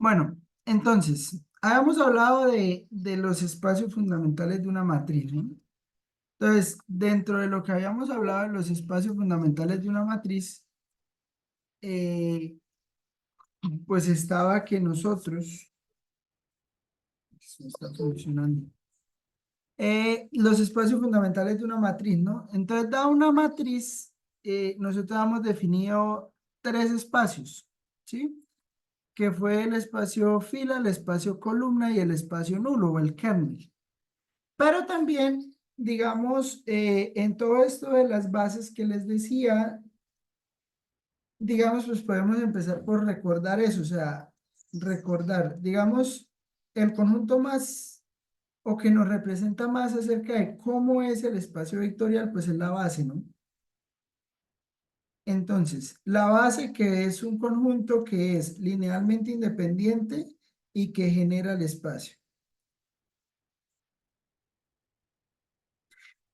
Bueno, entonces, habíamos hablado de los espacios fundamentales de una matriz, ¿no? Entonces, dentro de lo que habíamos hablado de los espacios fundamentales de una matriz, eh, pues estaba que nosotros, está funcionando, los espacios fundamentales de una matriz, ¿no? Entonces, dada una matriz, nosotros hemos definido tres espacios, ¿sí? Que fue el espacio fila, el espacio columna y el espacio nulo o el kernel. Pero también, digamos, en todo esto de las bases que les decía, digamos, pues podemos empezar por recordar eso, o sea, recordar, digamos, el conjunto más o que nos representa más acerca de cómo es el espacio vectorial, pues es la base, ¿no? Entonces, la base que es un conjunto que es linealmente independiente y que genera el espacio.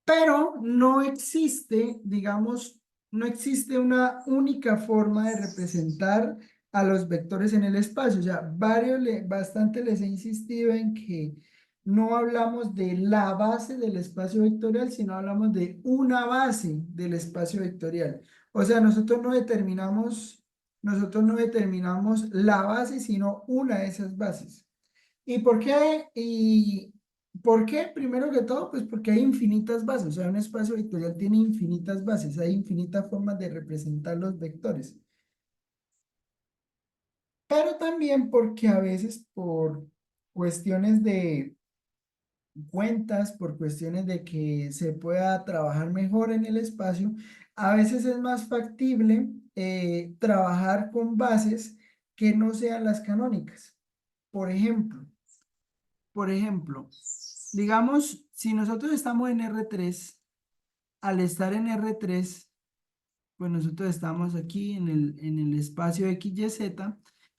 Pero no existe, digamos, no existe una única forma de representar a los vectores en el espacio. O sea, bastante les he insistido en que no hablamos de la base del espacio vectorial, sino hablamos de una base del espacio vectorial. O sea, nosotros no determinamos la base, sino una de esas bases. ¿Y por qué? ¿Por qué? Primero que todo, pues porque hay infinitas bases, o sea, un espacio vectorial tiene infinitas bases, hay infinitas formas de representar los vectores, pero también porque a veces por cuestiones de cuentas, por cuestiones de que se pueda trabajar mejor en el espacio, a veces es más factible trabajar con bases que no sean las canónicas. Por ejemplo, Por ejemplo, digamos, si nosotros estamos en R3, al estar en R3, pues nosotros estamos aquí en el espacio XYZ,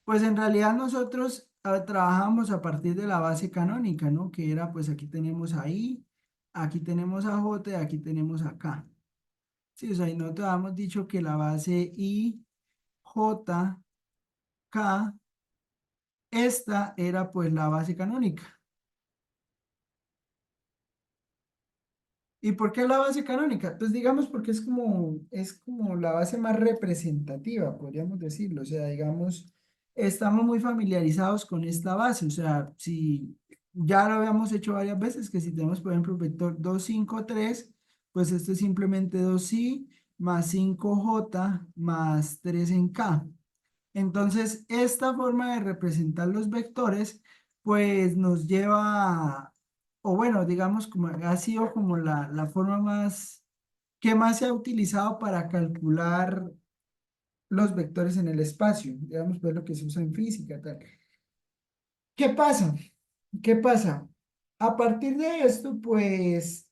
pues en realidad nosotros trabajamos a partir de la base canónica, ¿no? Que era, pues aquí tenemos a I, aquí tenemos a J y aquí tenemos a K. Sí, o sea, y nosotros hemos dicho que la base I, J, K, esta era pues la base canónica. ¿Y por qué la base canónica? Pues digamos porque es como la base más representativa, podríamos decirlo. O sea, digamos, estamos muy familiarizados con esta base. O sea, si ya lo habíamos hecho varias veces, que si tenemos, por ejemplo, el vector 2, 5, 3, pues esto es simplemente 2i más 5j más 3 en k. Entonces, esta forma de representar los vectores, pues nos lleva, o bueno, digamos, como ha sido como la forma que más se ha utilizado para calcular los vectores en el espacio, digamos, pues lo que se usa en física, tal. ¿Qué pasa? ¿Qué pasa? A partir de esto, pues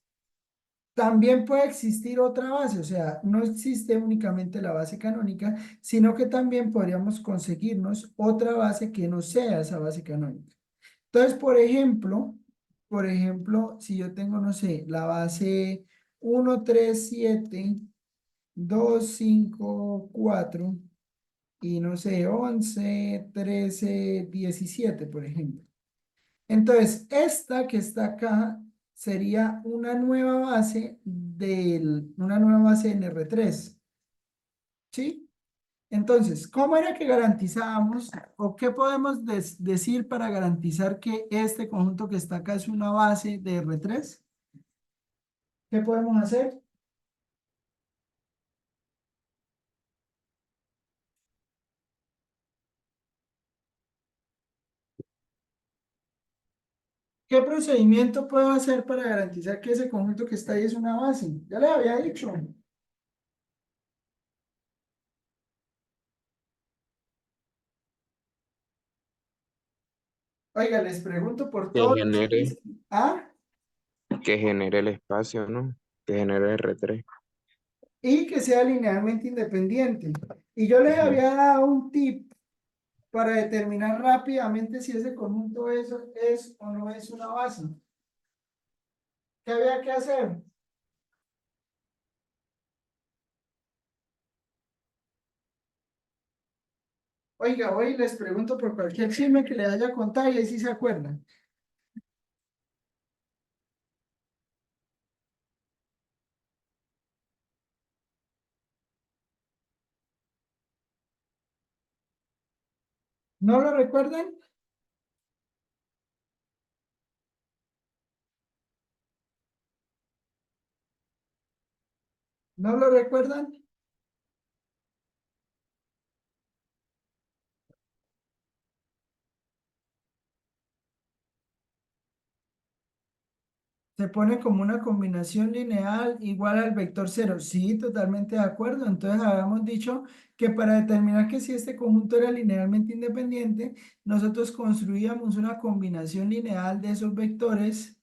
también puede existir otra base, o sea, no existe únicamente la base canónica, sino que también podríamos conseguirnos otra base que no sea esa base canónica. Entonces, por ejemplo, si yo tengo, no sé, la base 1, 3, 7, 2, 5, 4 y no sé, 11, 13, 17, por ejemplo. Entonces, esta que está acá sería una nueva base en R3, ¿sí? Entonces, ¿cómo era que garantizábamos o qué podemos decir para garantizar que este conjunto que está acá es una base de R3? ¿Qué podemos hacer? ¿Qué procedimiento puedo hacer para garantizar que ese conjunto que está ahí es una base? Ya le había dicho. Oiga, les pregunto por que todos los genere, quiz. ¿Ah? que genere el espacio, ¿no? Que genere R3. Y que sea linealmente independiente. Y yo les Ujú. había dado un tip para determinar rápidamente si ese conjunto es o no es una base. ¿Qué había que hacer? Oiga, hoy les pregunto por cualquier chisme que le haya contado y ahí sí se acuerdan. ¿No lo recuerdan? ¿No lo recuerdan? Se pone como una combinación lineal igual al vector cero. Sí, totalmente de acuerdo. Entonces habíamos dicho que para determinar que si este conjunto era linealmente independiente, nosotros construíamos una combinación lineal de esos vectores,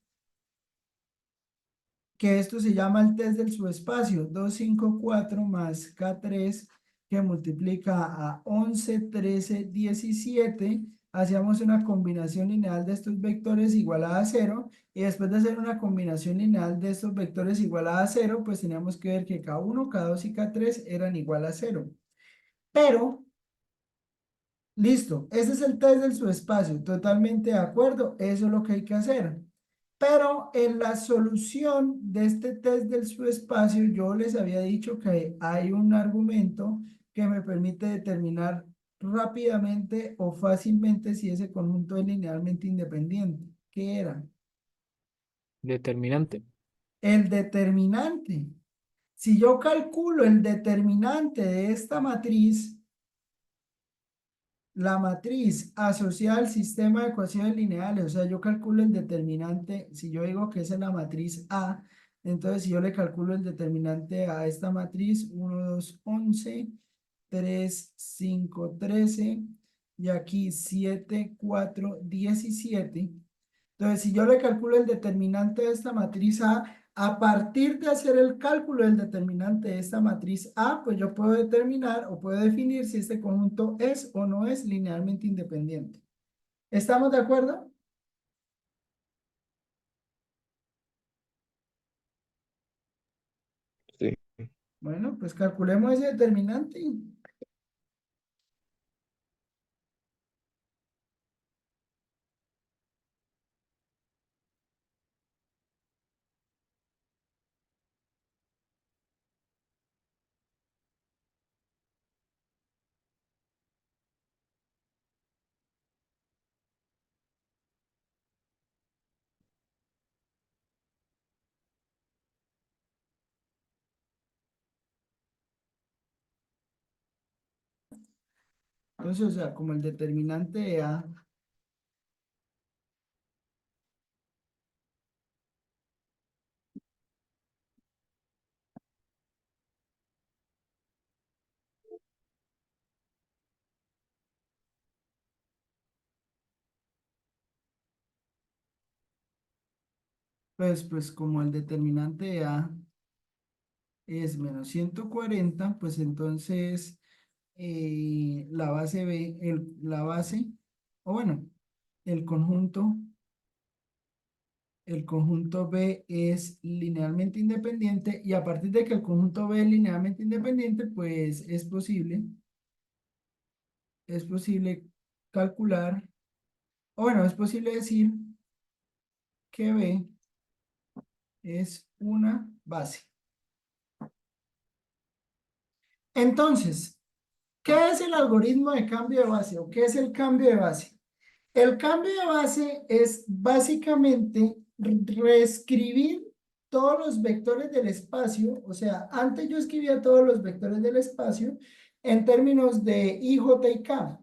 que esto se llama el test del subespacio, 254 más K3 que multiplica a 11 13 17. Hacíamos una combinación lineal de estos vectores igualada a cero, y después de hacer una combinación lineal de estos vectores igualada a cero, pues teníamos que ver que K1, K2 y K3 eran igual a cero. Pero listo, ese es el test del subespacio, totalmente de acuerdo, eso es lo que hay que hacer. Pero en la solución de este test del subespacio, yo les había dicho que hay un argumento que me permite determinar rápidamente o fácilmente si ese conjunto es linealmente independiente. ¿Qué era? Determinante. El determinante. Si yo calculo el determinante de esta matriz, la matriz asociada al sistema de ecuaciones lineales, o sea, yo calculo el determinante, si yo digo que esa es la matriz A, entonces si yo le calculo el determinante a esta matriz, 1, 2, 11, 3, 5, 13, y aquí 7, 4, 17. Entonces, si yo le calculo el determinante de esta matriz A partir de hacer el cálculo del determinante de esta matriz A, pues yo puedo determinar o puedo definir si este conjunto es o no es linealmente independiente. ¿Estamos de acuerdo? Sí, Bueno, pues calculemos ese determinante. Entonces, o sea, como el determinante de A, pues como el determinante de A es menos 140, pues entonces la base B, la base, o bueno, el conjunto, el conjunto B es linealmente independiente, y a partir de que el conjunto B es linealmente independiente, pues es posible calcular, o bueno, es posible decir que B es una base. Entonces, ¿qué es el algoritmo de cambio de base o qué es el cambio de base? El cambio de base es básicamente reescribir todos los vectores del espacio. O sea, antes yo escribía todos los vectores del espacio en términos de I, J y K.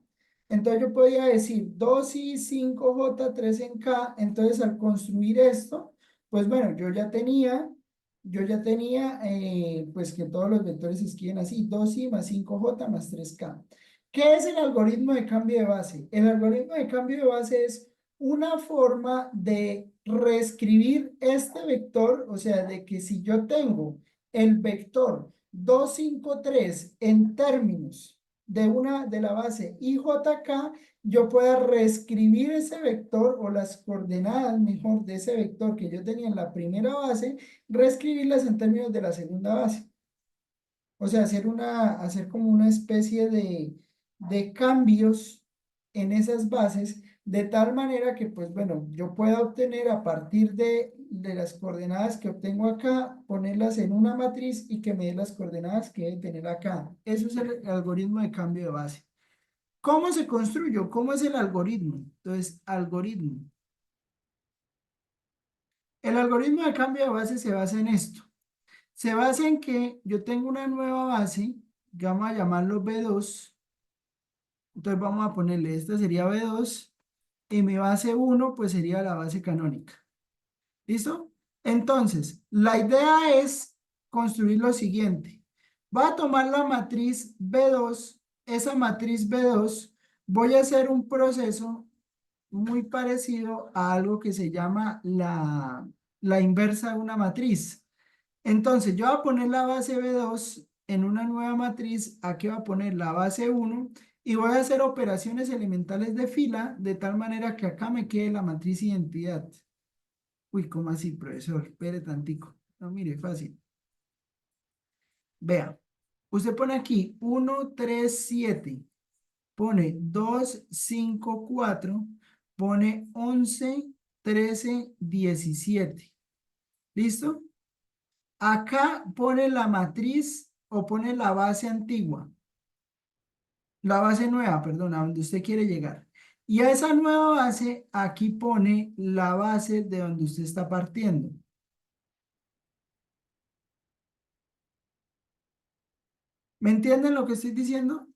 Entonces yo podía decir 2i, 5j, 3 en K. Entonces al construir esto, pues bueno, yo ya tenía pues que todos los vectores se escriben así, 2i más 5j más 3K. ¿Qué es el algoritmo de cambio de base? El algoritmo de cambio de base es una forma de reescribir este vector, o sea, de que si yo tengo el vector 253 en términos de la base IJK, yo pueda reescribir ese vector o las coordenadas mejor de ese vector que yo tenía en la primera base, reescribirlas en términos de la segunda base. O sea, hacer como una especie de cambios en esas bases, de tal manera que, pues bueno, yo pueda obtener a partir de las coordenadas que obtengo acá, ponerlas en una matriz y que me dé las coordenadas que debe tener acá. Eso es el algoritmo de cambio de base. ¿Cómo se construyó? ¿Cómo es el algoritmo? Entonces, algoritmo. El algoritmo de cambio de base se basa en esto. Se basa en que yo tengo una nueva base, que vamos a llamarlo B2. Entonces vamos a ponerle, esta sería B2 y mi base 1 pues sería la base canónica. ¿Listo? Entonces, la idea es construir lo siguiente. Voy a tomar la matriz B2, esa matriz B2, voy a hacer un proceso muy parecido a algo que se llama la inversa de una matriz. Entonces, yo voy a poner la base B2 en una nueva matriz. Aquí voy a poner la base 1 y voy a hacer operaciones elementales de fila de tal manera que acá me quede la matriz identidad. Uy, ¿cómo así, profesor? Espere tantico. No, mire, fácil. Vea, usted pone aquí 1, 3, 7. Pone 2, 5, 4. Pone 11, 13, 17. ¿Listo? Acá pone la matriz o pone la base antigua, la base nueva, perdón, a donde usted quiere llegar. Y a esa nueva base, aquí pone la base de donde usted está partiendo. ¿Me entienden lo que estoy diciendo?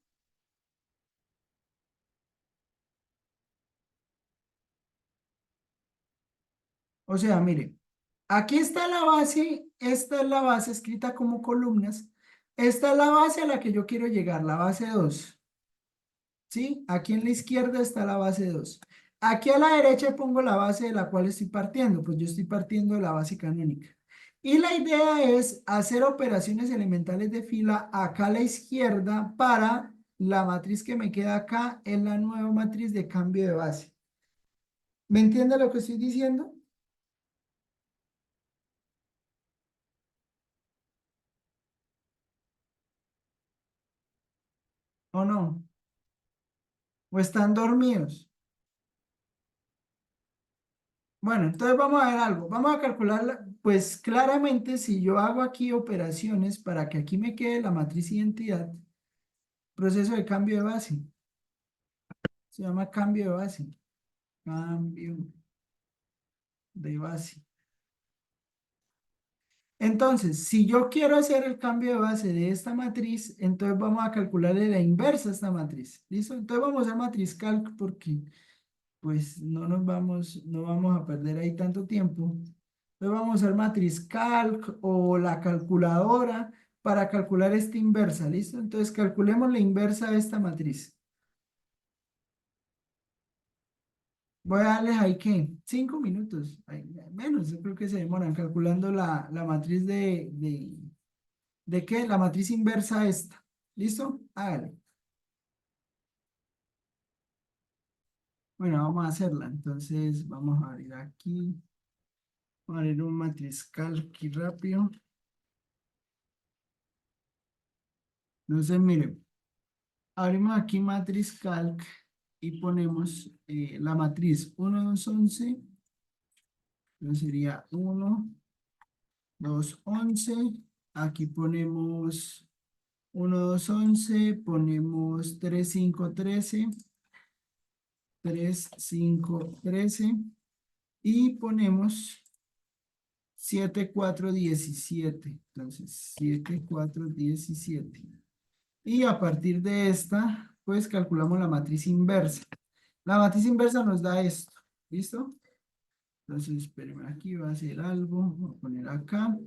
O sea, mire, aquí está la base, esta es la base escrita como columnas. Esta es la base a la que yo quiero llegar, la base 2. ¿Sí? Aquí en la izquierda está la base 2. Aquí a la derecha pongo la base de la cual estoy partiendo, pues yo estoy partiendo de la base canónica. Y la idea es hacer operaciones elementales de fila acá a la izquierda para la matriz que me queda acá en la nueva matriz de cambio de base. ¿Me entiende lo que estoy diciendo? ¿O no? ¿O están dormidos? Bueno, entonces vamos a ver algo. Vamos a calcular, pues claramente si yo hago aquí operaciones para que aquí me quede la matriz identidad, proceso de cambio de base. Se llama cambio de base. Cambio de base. Entonces, si yo quiero hacer el cambio de base de esta matriz, entonces vamos a calcularle la inversa a esta matriz. ¿Listo? Entonces vamos a usar matriz calc porque pues no vamos a perder ahí tanto tiempo. Entonces vamos a usar matriz calc o la calculadora para calcular esta inversa, ¿listo? Entonces calculemos la inversa de esta matriz. Voy a darles ahí, ¿qué? 5 minutos, ay, menos, yo creo que se demoran calculando la matriz ¿de qué? La matriz inversa esta, ¿listo? Hágale. Bueno, vamos a hacerla, entonces vamos a abrir aquí, vamos a abrir un matriz calc aquí rápido. Entonces, miren. Abrimos aquí matriz calc y ponemos la matriz 1, 2, 11. Entonces sería 1, 2, 11. Aquí ponemos 1, 2, 11. Ponemos 3, 5, 13. 3, 5, 13. Y ponemos 7, 4, 17. Entonces 7, 4, 17. Y a partir de esta, pues calculamos la matriz inversa. La matriz inversa nos da esto. ¿Listo? Entonces, espérenme, aquí va a hacer algo. Voy a poner acá.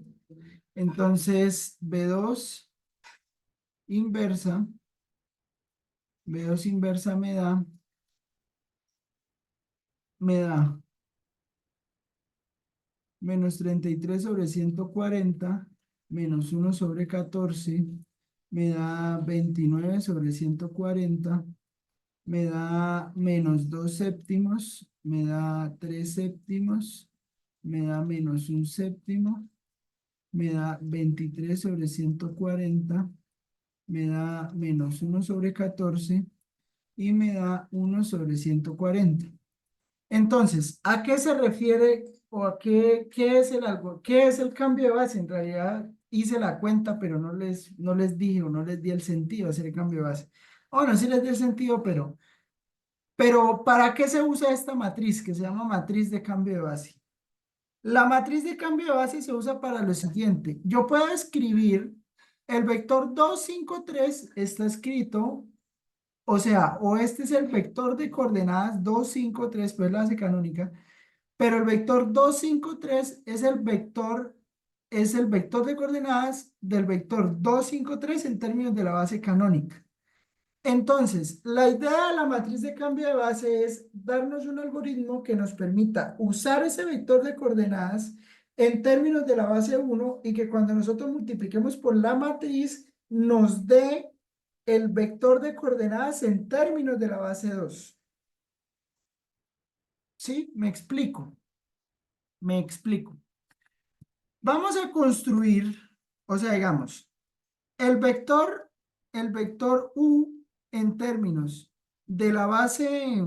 Entonces, inversa. B2 inversa me da menos 33 sobre 140 menos 1 sobre 14 me da 29 sobre 140 me da menos 2 séptimos, me da 3 séptimos, me da menos 1 séptimo, me da 23 sobre 140, me da menos 1 sobre 14 y me da 1/140. Entonces, ¿a qué se refiere o a qué es el algo? ¿Qué es el cambio de base? En realidad hice la cuenta, pero no les dije o no les di el sentido de hacer el cambio de base. Bueno, sí les di el sentido, pero ¿para qué se usa esta matriz que se llama matriz de cambio de base? La matriz de cambio de base se usa para lo siguiente. Yo puedo escribir el vector 253 está escrito, o sea, o este es el vector de coordenadas 253, pues la base canónica, pero el vector 253 es el vector de coordenadas del vector 253 en términos de la base canónica. Entonces, la idea de la matriz de cambio de base es darnos un algoritmo que nos permita usar ese vector de coordenadas en términos de la base 1 y que cuando nosotros multipliquemos por la matriz nos dé el vector de coordenadas en términos de la base 2. ¿Sí? Me explico. Me explico. Vamos a construir, o sea, digamos, el vector U en términos de la base,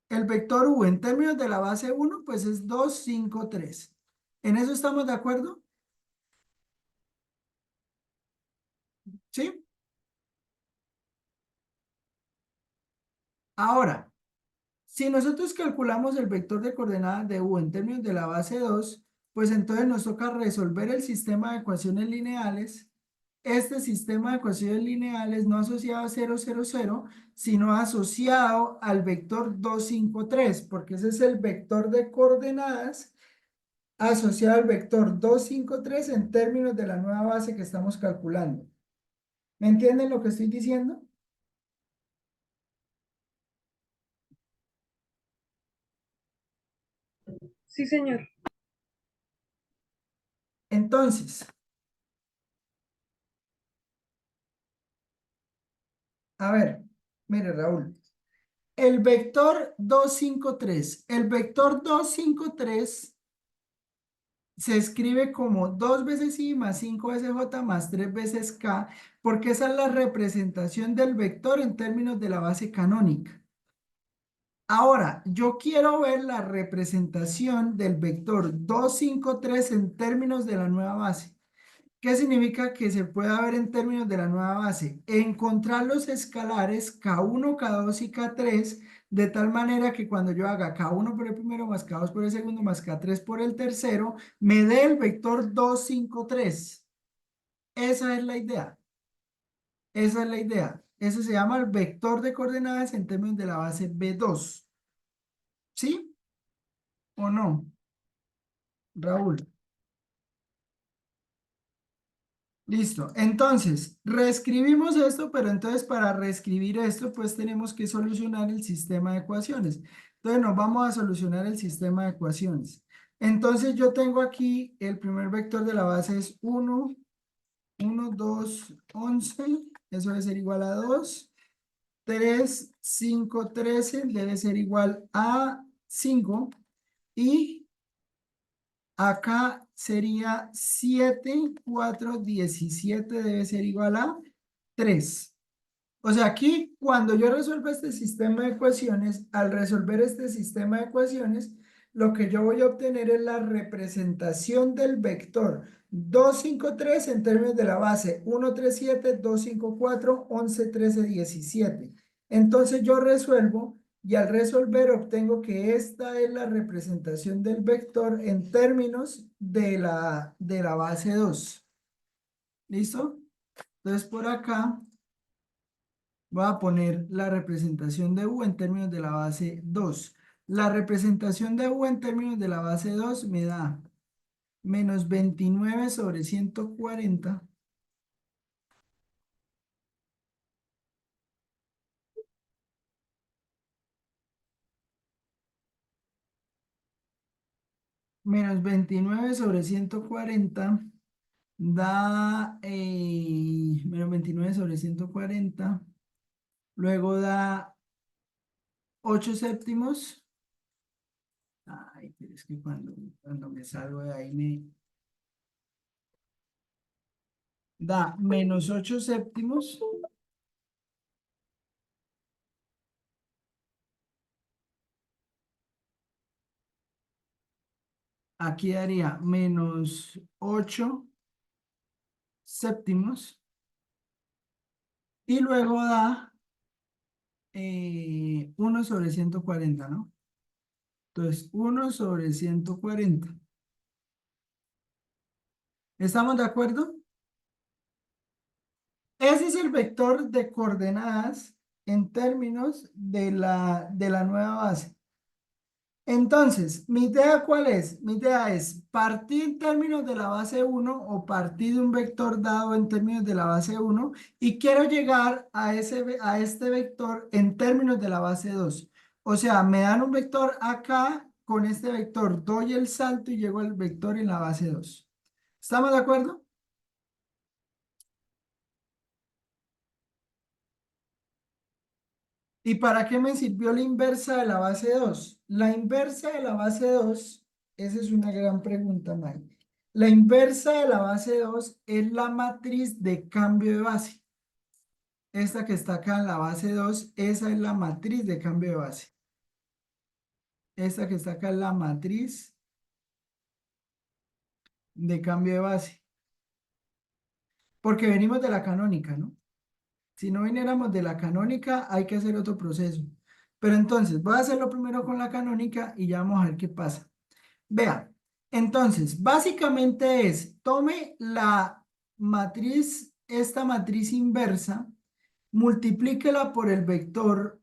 el vector U en términos de la base 1, pues es 2, 5, 3. ¿En eso estamos de acuerdo? ¿Sí? Ahora, si nosotros calculamos el vector de coordenadas de U en términos de la base 2, pues entonces nos toca resolver el sistema de ecuaciones lineales. Este sistema de ecuaciones lineales no asociado a 0, 0, 0, sino asociado al vector 2, 5, 3, porque ese es el vector de coordenadas asociado al vector 2, 5, 3 en términos de la nueva base que estamos calculando. ¿Me entienden lo que estoy diciendo? Sí, señor. Entonces, a ver, mire Raúl, el vector 2, 5, 3 se escribe como 2 veces i más 5 veces j más 3 veces k, porque esa es la representación del vector en términos de la base canónica. Ahora, yo quiero ver la representación del vector 2, 5, 3 en términos de la nueva base. ¿Qué significa que se pueda ver en términos de la nueva base? Encontrar los escalares K1, K2 y K3 de tal manera que cuando yo haga K1 por el primero más K2 por el segundo más K3 por el tercero, me dé el vector 2, 5, 3. Esa es la idea. Esa es la idea. Ese se llama el vector de coordenadas en términos de la base B2. ¿Sí o no, Raúl? Listo. Entonces, reescribimos esto, pero entonces para reescribir esto, pues tenemos que solucionar el sistema de ecuaciones. Entonces, nos vamos a solucionar el sistema de ecuaciones. Entonces, yo tengo aquí el primer vector de la base es 1, 1, 2, 11. Eso debe ser igual a 2. 3, 5, 13 debe ser igual a 5. Y acá sería 7, 4, 17 debe ser igual a 3. O sea, aquí cuando yo resuelvo este sistema de ecuaciones, al resolver este sistema de ecuaciones, lo que yo voy a obtener es la representación del vector 2, 5, 3 en términos de la base 1, 3, 7, 2, 5, 4, 11, 13, 17. Entonces yo resuelvo y al resolver obtengo que esta es la representación del vector en términos de la base 2. ¿Listo? Entonces por acá voy a poner la representación de U en términos de la base 2. La representación de U en términos de la base 2 me da menos 29 sobre 140 menos 29 sobre 140 da menos 29 sobre 140, luego da 8 séptimos. Ay, pero es que cuando me salgo de ahí me da menos 8 séptimos aquí daría menos 8 séptimos y luego da 1 sobre 140, ¿no? Entonces, 1 sobre 140. ¿Estamos de acuerdo? Ese es el vector de coordenadas en términos de la nueva base. Entonces, ¿mi idea cuál es? Mi idea es partir en términos de la base uno o partir de un vector dado en términos de la base uno y quiero llegar a este vector en términos de la base 2. O sea, me dan un vector acá, con este vector doy el salto y llego al vector en la base 2. ¿Estamos de acuerdo? ¿Y para qué me sirvió la inversa de la base 2? La inversa de la base 2, esa es una gran pregunta, Mike. La inversa de la base 2 es la matriz de cambio de base. Esta que está acá en la base 2, esa es la matriz de cambio de base. Esta que está acá es la matriz de cambio de base. Porque venimos de la canónica, ¿no? Si no viniéramos de la canónica, hay que hacer otro proceso. Pero entonces, voy a hacerlo primero con la canónica y ya vamos a ver qué pasa. Vea, entonces, básicamente es, tome la matriz, esta matriz inversa, multiplíquela por el vector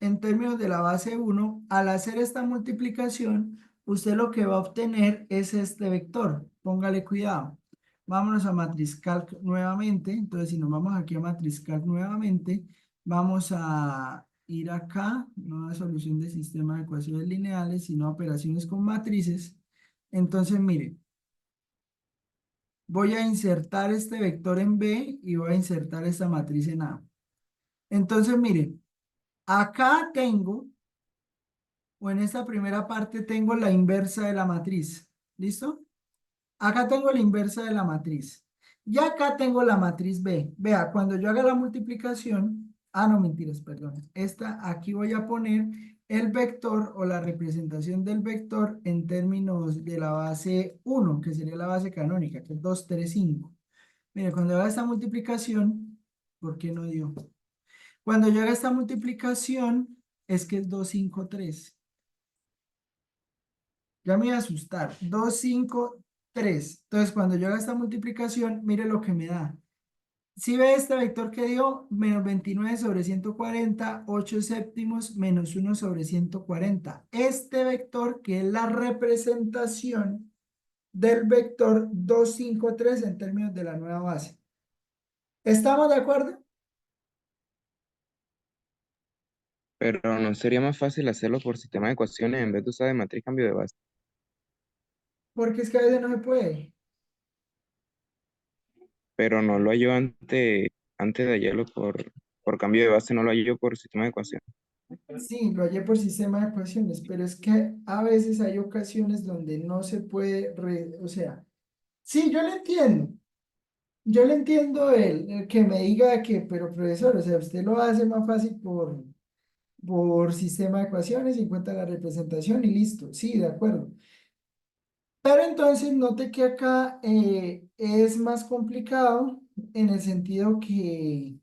en términos de la base uno. Al hacer esta multiplicación, usted lo que va a obtener es este vector. Póngale cuidado. Vámonos a MatrizCalc nuevamente. Entonces, si nos vamos aquí a MatrizCalc nuevamente, vamos a ir acá, no a solución de sistema de ecuaciones lineales, sino a operaciones con matrices. Entonces, mire, voy a insertar este vector en B y voy a insertar esta matriz en A. Entonces, mire, acá tengo, o en esta primera parte tengo la inversa de la matriz. ¿Listo? Acá tengo la inversa de la matriz. Y acá tengo la matriz B. Vea, cuando yo haga la multiplicación, no, mentiras, perdón. Aquí voy a poner el vector o la representación del vector en términos de la base uno, que sería la base canónica, que es 2, 3, 5. Mire, cuando haga esta multiplicación, ¿por qué no dio? Cuando yo haga esta multiplicación, es que es 2, 5, 3. Ya me voy a asustar. 2, 5, 3. Entonces, cuando yo haga esta multiplicación, mire lo que me da. Si ve este vector que dio, menos 29 sobre 140, 8 séptimos, menos 1 sobre 140. Este vector, que es la representación del vector 2, 5, 3 en términos de la nueva base. ¿Estamos de acuerdo? Pero no sería más fácil hacerlo por sistema de ecuaciones en vez de usar de matriz cambio de base. Porque es que a veces no se puede. Pero no lo hallo antes de hallarlo por cambio de base, no lo hallo por sistema de ecuaciones. Sí, lo hallé por sistema de ecuaciones, pero es que a veces hay ocasiones donde no se puede, o sea, sí, yo le entiendo el que me diga que, pero profesor, o sea, usted lo hace más fácil por sistema de ecuaciones y encuentra la representación y listo, sí, de acuerdo. Pero entonces note que acá es más complicado en el sentido que,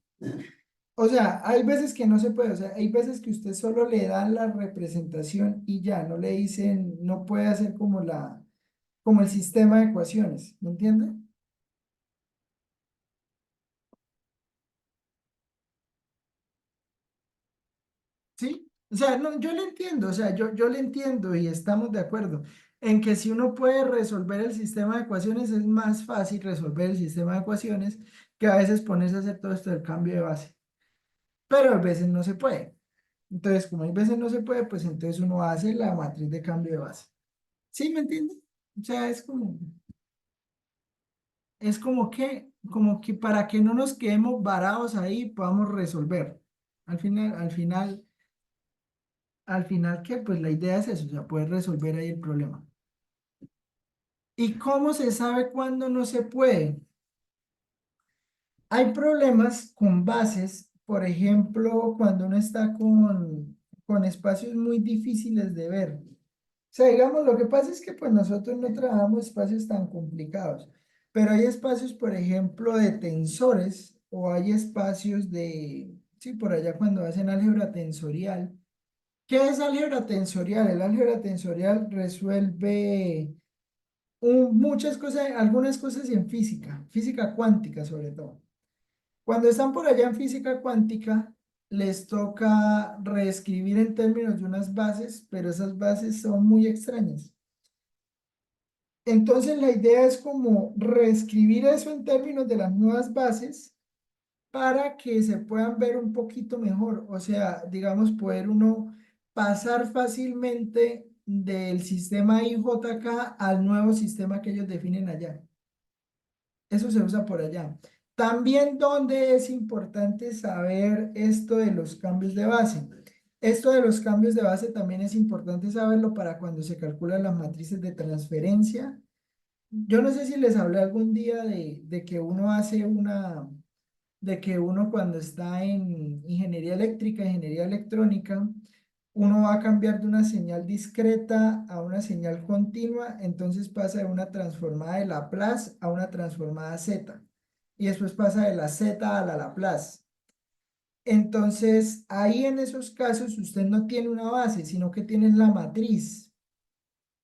o sea, hay veces que no se puede, o sea, hay veces que usted solo le dan la representación y ya, no le dicen, no puede hacer como el sistema de ecuaciones, ¿me entiende? ¿Sí? O sea, no, yo le entiendo, o sea, yo le entiendo y estamos de acuerdo en que si uno puede resolver el sistema de ecuaciones, es más fácil resolver el sistema de ecuaciones que a veces ponerse a hacer todo esto del cambio de base, pero a veces no se puede. Entonces, como hay veces no se puede, pues entonces uno hace la matriz de cambio de base. ¿Sí me entiende? O sea, como que para que no nos quedemos varados ahí, podamos resolver. Al final, ¿qué? Pues la idea es eso, o sea, poder resolver ahí el problema. ¿Y cómo se sabe cuándo no se puede? Hay problemas con bases, por ejemplo, cuando uno está con espacios muy difíciles de ver. sea, digamos, lo que pasa es que pues nosotros no trabajamos espacios tan complicados, pero hay espacios, por ejemplo, de tensores o hay espacios de, sí, por allá cuando hacen álgebra tensorial. ¿Qué es álgebra tensorial? El álgebra tensorial resuelve muchas cosas, algunas cosas en física, física cuántica sobre todo. Cuando están por allá en física cuántica, les toca reescribir en términos de unas bases, pero esas bases son muy extrañas. Entonces la idea es como reescribir eso en términos de las nuevas bases para que se puedan ver un poquito mejor. O sea, digamos, poder uno pasar fácilmente del sistema IJK al nuevo sistema que ellos definen allá. Eso se usa por allá. También donde es importante saber esto de los cambios de base. Esto de los cambios de base también es importante saberlo para cuando se calculan las matrices de transferencia. Yo no sé si les hablé algún día de que uno hace una, de que uno cuando está en ingeniería eléctrica, ingeniería electrónica, uno va a cambiar de una señal discreta a una señal continua, entonces pasa de una transformada de Laplace a una transformada Z, y después pasa de la Z a la Laplace. Entonces, ahí en esos casos usted no tiene una base, sino que tiene la matriz.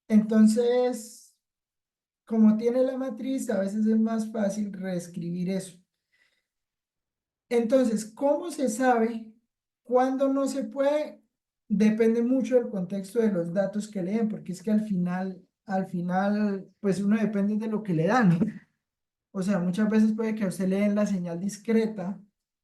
Entonces, como tiene la matriz, a veces es más fácil reescribir eso. Entonces, ¿cómo se sabe cuándo no se puede? Depende mucho del contexto de los datos que leen, porque es que al final, pues uno depende de lo que le dan, ¿no? O sea, muchas veces puede que a usted le den la señal discreta,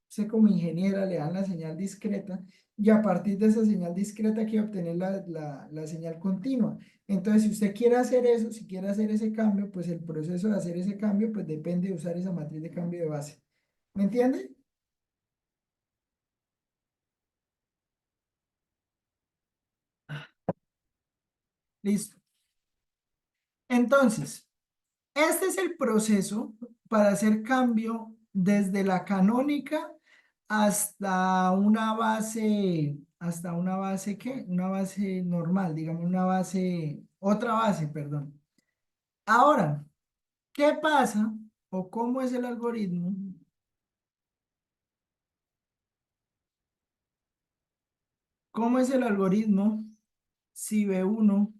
usted como ingeniera le dan la señal discreta, y a partir de esa señal discreta quiere obtener la señal continua. Entonces, si usted quiere hacer eso, si quiere hacer ese cambio, pues el proceso de hacer ese cambio, pues depende de usar esa matriz de cambio de base. ¿Me entiende? Listo. Entonces, este es el proceso para hacer cambio desde la canónica hasta una base, ¿qué? Una base normal, digamos, una base, otra base, perdón. Ahora, ¿qué pasa o cómo es el algoritmo? ¿Cómo es el algoritmo si B1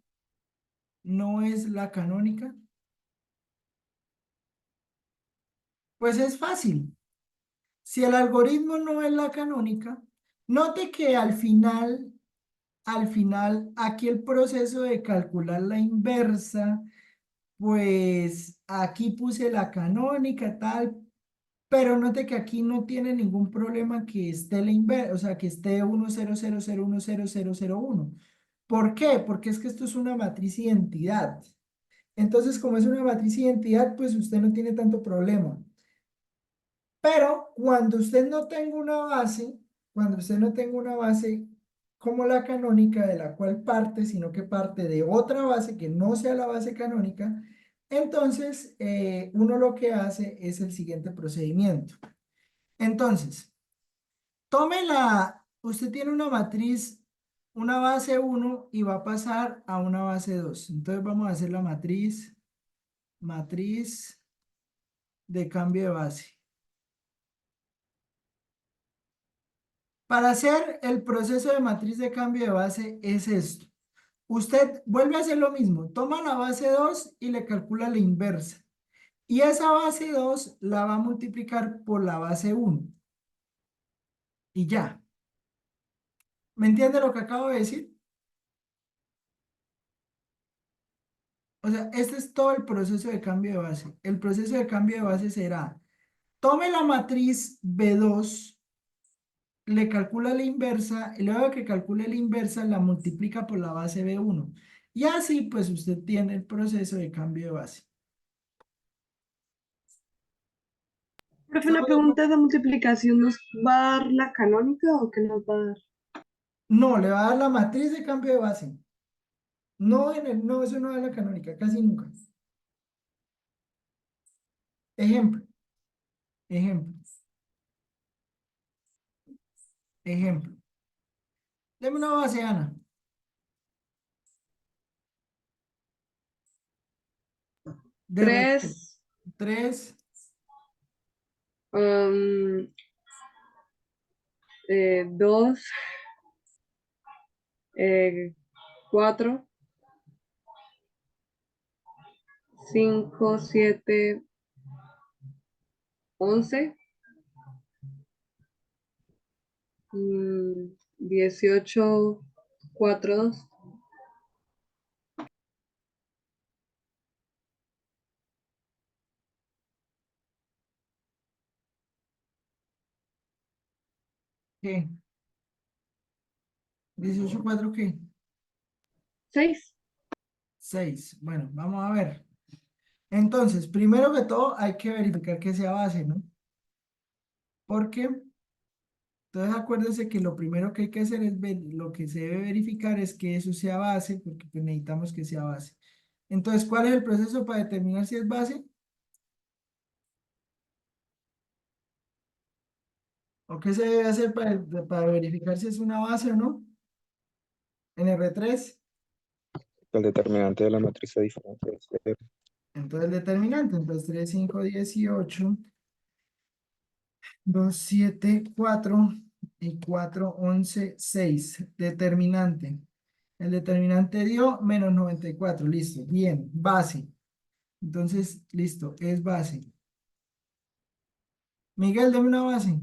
no es la canónica? Pues es fácil. Si el algoritmo no es la canónica, note que al final, aquí el proceso de calcular la inversa, pues aquí puse la canónica, tal, pero note que aquí no tiene ningún problema que esté la inversa, o sea, que esté 1, 0, 0, 0, 1, 0, 0, 0, 1. ¿Por qué? Porque es que esto es una matriz identidad. Entonces, como es una matriz identidad, pues usted no tiene tanto problema. Pero cuando usted no tenga una base como la canónica de la cual parte, sino que parte de otra base que no sea la base canónica, entonces uno lo que hace es el siguiente procedimiento. Entonces, usted tiene una matriz, una base uno y va a pasar a una base 2. Entonces vamos a hacer la matriz de cambio de base. Para hacer el proceso de matriz de cambio de base es esto. Usted vuelve a hacer lo mismo, toma la base 2 y le calcula la inversa. Y esa base 2 la va a multiplicar por la base uno. Y ya. ¿Me entiende lo que acabo de decir? O sea, este es todo el proceso de cambio de base. El proceso de cambio de base será, tome la matriz B2, le calcula la inversa, y luego de que calcule la inversa, la multiplica por la base B1. Y así, pues usted tiene el proceso de cambio de base. Profe, la Todo- pregunta de multiplicación, ¿nos va a dar la canónica o qué nos va a dar? No, le va a dar la matriz de cambio de base. No, eso no da la canónica, casi nunca. Ejemplo, ejemplo, ejemplo. Deme una base, Ana. De repente, 3, 3, 2, 4, 5, 7, 11, 18, 4, 2. ¿qué? 18, 4, ¿qué? 6. 6. Bueno, vamos a ver. Entonces, primero que todo, hay que verificar que sea base, ¿no? Porque, entonces acuérdense que lo primero que hay que hacer es lo que se debe verificar es que eso sea base, porque pues, necesitamos que sea base. Entonces, ¿cuál es el proceso para determinar si es base? ¿O qué se debe hacer para verificar si es una base o no? En R3, El determinante de la matriz de diferencia es cero. entonces el determinante, entonces 3, 5, 18, 2, 7, 4 y 4, 11, 6. Determinante. El determinante dio menos 94, listo, bien, base. Entonces, listo, es base. Miguel, dame una base.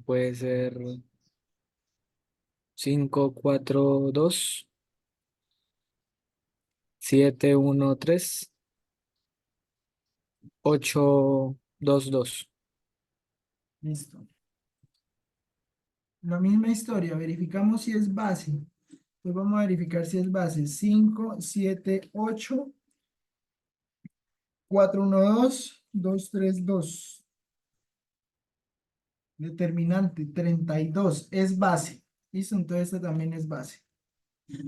Puede ser 542 713 822. Listo. La misma historia, verificamos si es base. Pues vamos a verificar si es base. 5, 7, 8, 4, 1, 2, 2, 3, 2. Determinante, 32. Es base. Listo, entonces esta también es base.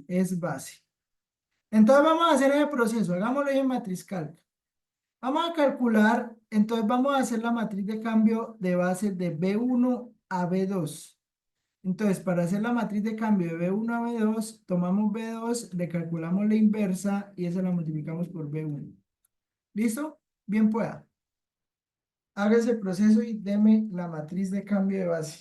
Es base. Entonces vamos a hacer el proceso. Hagámoslo en matriz calc. Vamos a calcular, entonces vamos a hacer la matriz de cambio de base de B1 a B2. Entonces, para hacer la matriz de cambio de B1 a B2, tomamos B2, le calculamos la inversa y esa la multiplicamos por B1. ¿Listo? Bien pueda. Haga ese proceso y deme la matriz de cambio de base.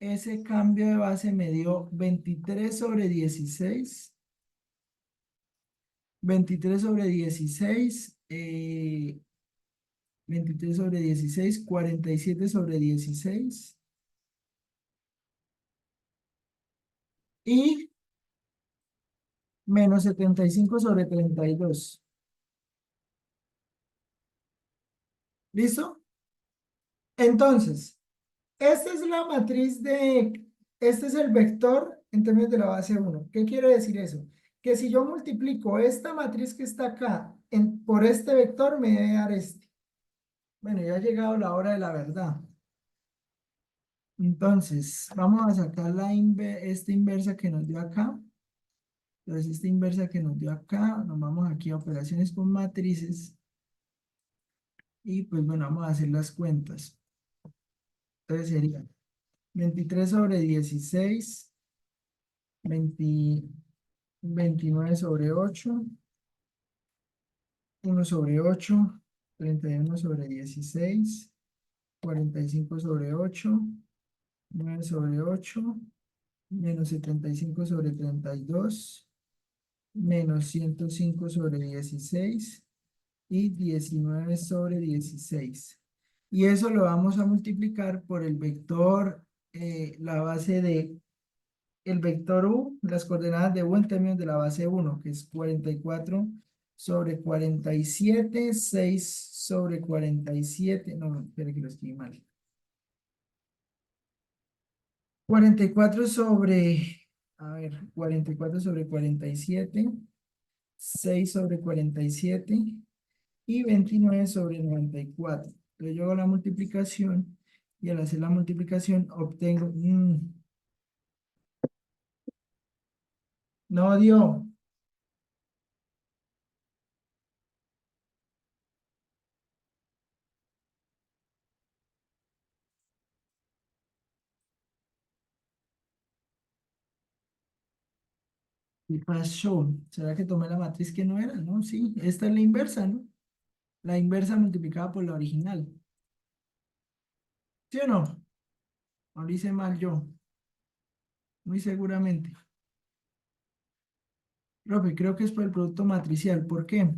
ese cambio de base me dio 23 sobre 16. 23 sobre 16, 23 sobre 16, 47 sobre 16 y menos 75 sobre 32. ¿Listo? Entonces, esta es la matriz este es el vector en términos de la base 1. ¿Qué quiere decir eso? Que si yo multiplico esta matriz que está acá por este vector, me debe dar este. Bueno, ya ha llegado la hora de la verdad. Entonces, vamos a sacar esta inversa que nos dio acá. Entonces, esta inversa que nos dio acá, nos vamos aquí a operaciones con matrices. Y pues bueno, vamos a hacer las cuentas. Entonces sería 23 sobre 16, 29 sobre 8, 1 sobre 8, 31 sobre 16, 45 sobre 8, 9 sobre 8, menos 75 sobre 32, menos 105 sobre 16 y 19 sobre 16. Y eso lo vamos a multiplicar por el vector, la base de, el vector U, las coordenadas de U en términos de la base 1, que es 44 sobre 47, 6 sobre 47, no, espere que lo escribí mal. 44 sobre, a ver, 44 sobre 47, 6 sobre 47 y 29 sobre 94. Entonces yo hago la multiplicación y al hacer la multiplicación obtengo, no dio. ¿Qué pasó? ¿Será que tomé la matriz que no era? No, sí, esta es la inversa, ¿no? La inversa multiplicada por la original. ¿Sí o no? No lo hice mal yo, muy seguramente. Profe, creo que es por el producto matricial. ¿Por qué?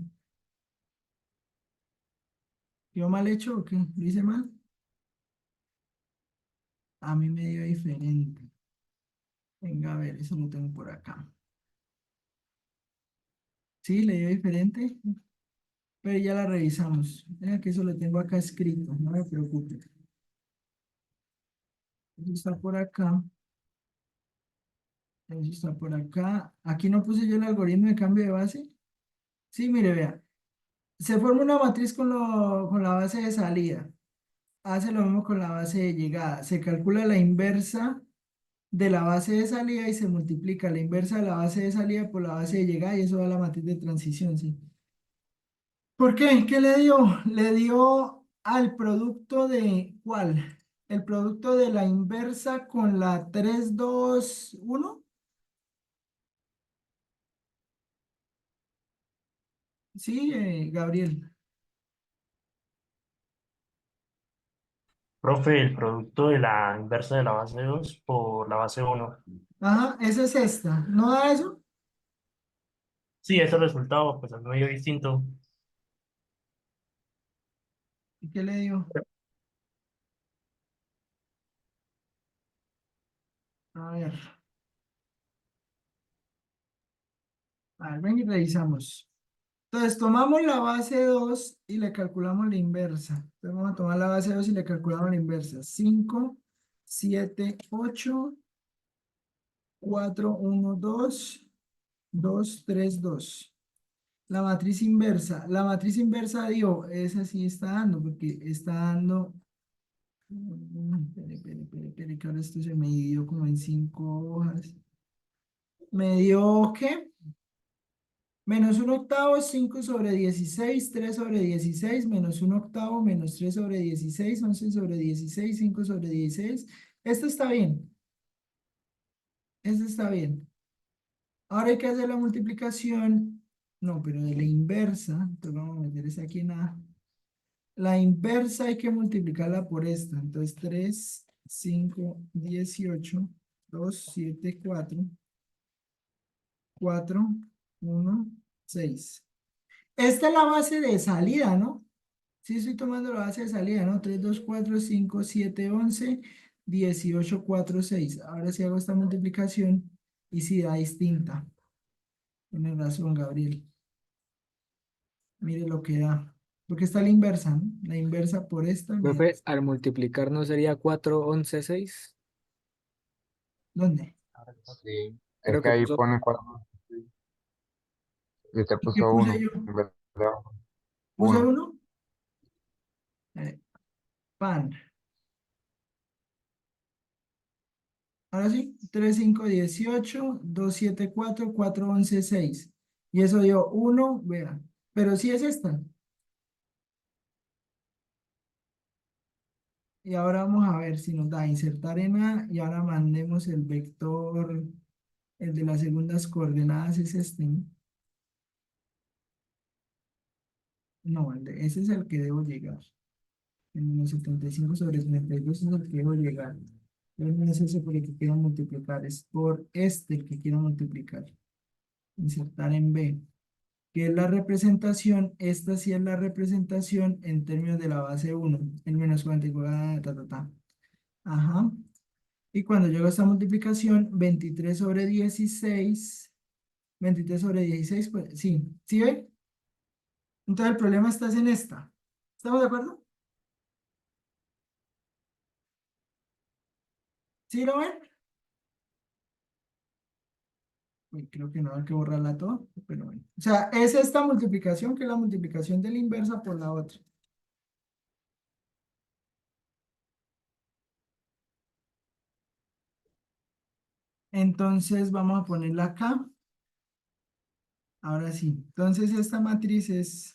¿Yo mal hecho o qué? ¿Lo hice mal? A mí me dio diferente. Venga, a ver, eso lo tengo por acá. ¿Sí? ¿Le dio diferente? Pero ya la revisamos. Vea que eso lo tengo acá escrito, no me preocupe. Eso está por acá. Eso está por acá. Aquí no puse yo el algoritmo de cambio de base. Sí, mire, vea. Se forma una matriz con la base de salida. Hace lo mismo con la base de llegada. Se calcula la inversa de la base de salida y se multiplica la inversa de la base de salida por la base de llegada y eso da la matriz de transición, sí. ¿Por qué? ¿Qué le dio? Le dio al producto de, ¿cuál? El producto de la inversa con la 3 2 1. Sí, Gabriel. Profe, el producto de la inversa de la base 2 por la base 1. Ajá, esa es esta. ¿No da eso? Sí, ese resultado pues es medio distinto. ¿Y qué le dio? A ver, ven y revisamos. Entonces, tomamos la base 2 y le calculamos la inversa. Entonces, vamos a tomar la base 2 y le calculamos la inversa. 5, 7, 8, 4, 1, 2, 2, 3, 2. La matriz inversa. La matriz inversa dio, esa sí está dando, porque está dando. Espere, que ahora esto se me dio como en 5 hojas. ¿Me dio qué? Menos un octavo, 5 sobre 16, 3 sobre 16, menos un octavo, menos 3 sobre 16, 11 sobre 16, 5 sobre 16. Esto está bien. Esto está bien. Ahora hay que hacer la multiplicación. No, pero de la inversa. Entonces vamos a meter esa aquí en A. La inversa hay que multiplicarla por esta. Entonces 3 5, 18, 2, 7, 4, 4, 1, 6. Esta es la base de salida, ¿no? Sí, estoy tomando la base de salida, ¿no? 3, 2, 4, 5, 7, 11, 18, 4, 6. Ahora sí hago esta multiplicación y sí da distinta. Tienes razón, Gabriel. Mire lo que da. Porque está la inversa, ¿no? La inversa por esta. Profe, al multiplicar no sería 4, 11, 6. ¿Dónde? Sí, es Creo que que ahí puso, pone 4 y usted ¿Y qué puso puse 1 yo? en vez de ¿Puse 1. 1? Pan. Ahora sí, 3, 5, 18, 2, 7, 4, 4, 11, 6. Y eso dio 1, vean. Pero sí es esta. Y ahora vamos a ver si nos da insertar en A y ahora mandemos el vector, el de las segundas coordenadas es este, ¿no? No, ese es el que debo llegar. El menos 75 sobre 32 es el que debo llegar. Pero no es ese por el que quiero multiplicar, es por este el que quiero multiplicar. Insertar en B, que es la representación, esta sí es la representación en términos de la base 1, el menos 44, ta, ta, ta. Ajá. Y cuando llego a esta multiplicación, 23 sobre 16, 23 sobre 16, pues sí, ¿sí ven? Entonces el problema está en esta. ¿Estamos de acuerdo? ¿Sí lo ven? Uy, creo que no hay que borrarla toda, pero bueno. O sea, es esta multiplicación que es la multiplicación de la inversa por la otra. Entonces vamos a ponerla acá. Ahora sí. Entonces esta matriz es...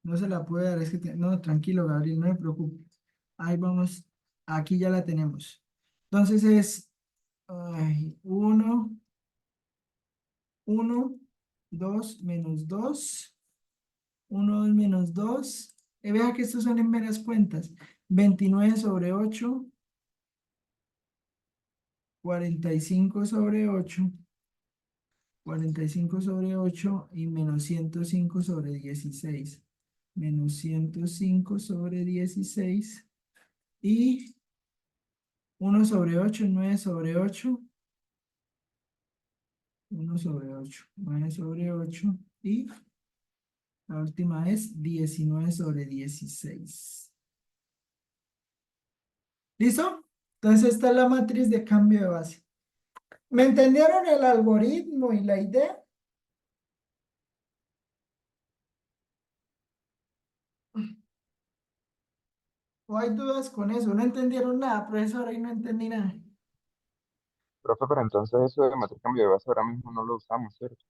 No se la puede dar, es que... No, tranquilo, Gabriel, no me preocupe. Ahí vamos. Aquí ya la tenemos. Entonces es... 1, 1, 2, menos 2, 1, 2, menos 2. Vea que estos son en meras cuentas. 29 sobre 8, 45 sobre 8, 45 sobre 8 y menos 105 sobre 16. Menos 105 sobre 16 y 1 sobre 8, 9 sobre 8, 1 sobre 8, 9 sobre 8 y la última es 19 sobre 16. ¿Listo? Entonces esta es la matriz de cambio de base. ¿Me entendieron el algoritmo y la idea? ¿O hay dudas con eso? ¿No entendieron nada, profesor? Ahí no entendí nada. Profe, pero entonces eso de matriz cambio de base ahora mismo no lo usamos, ¿cierto?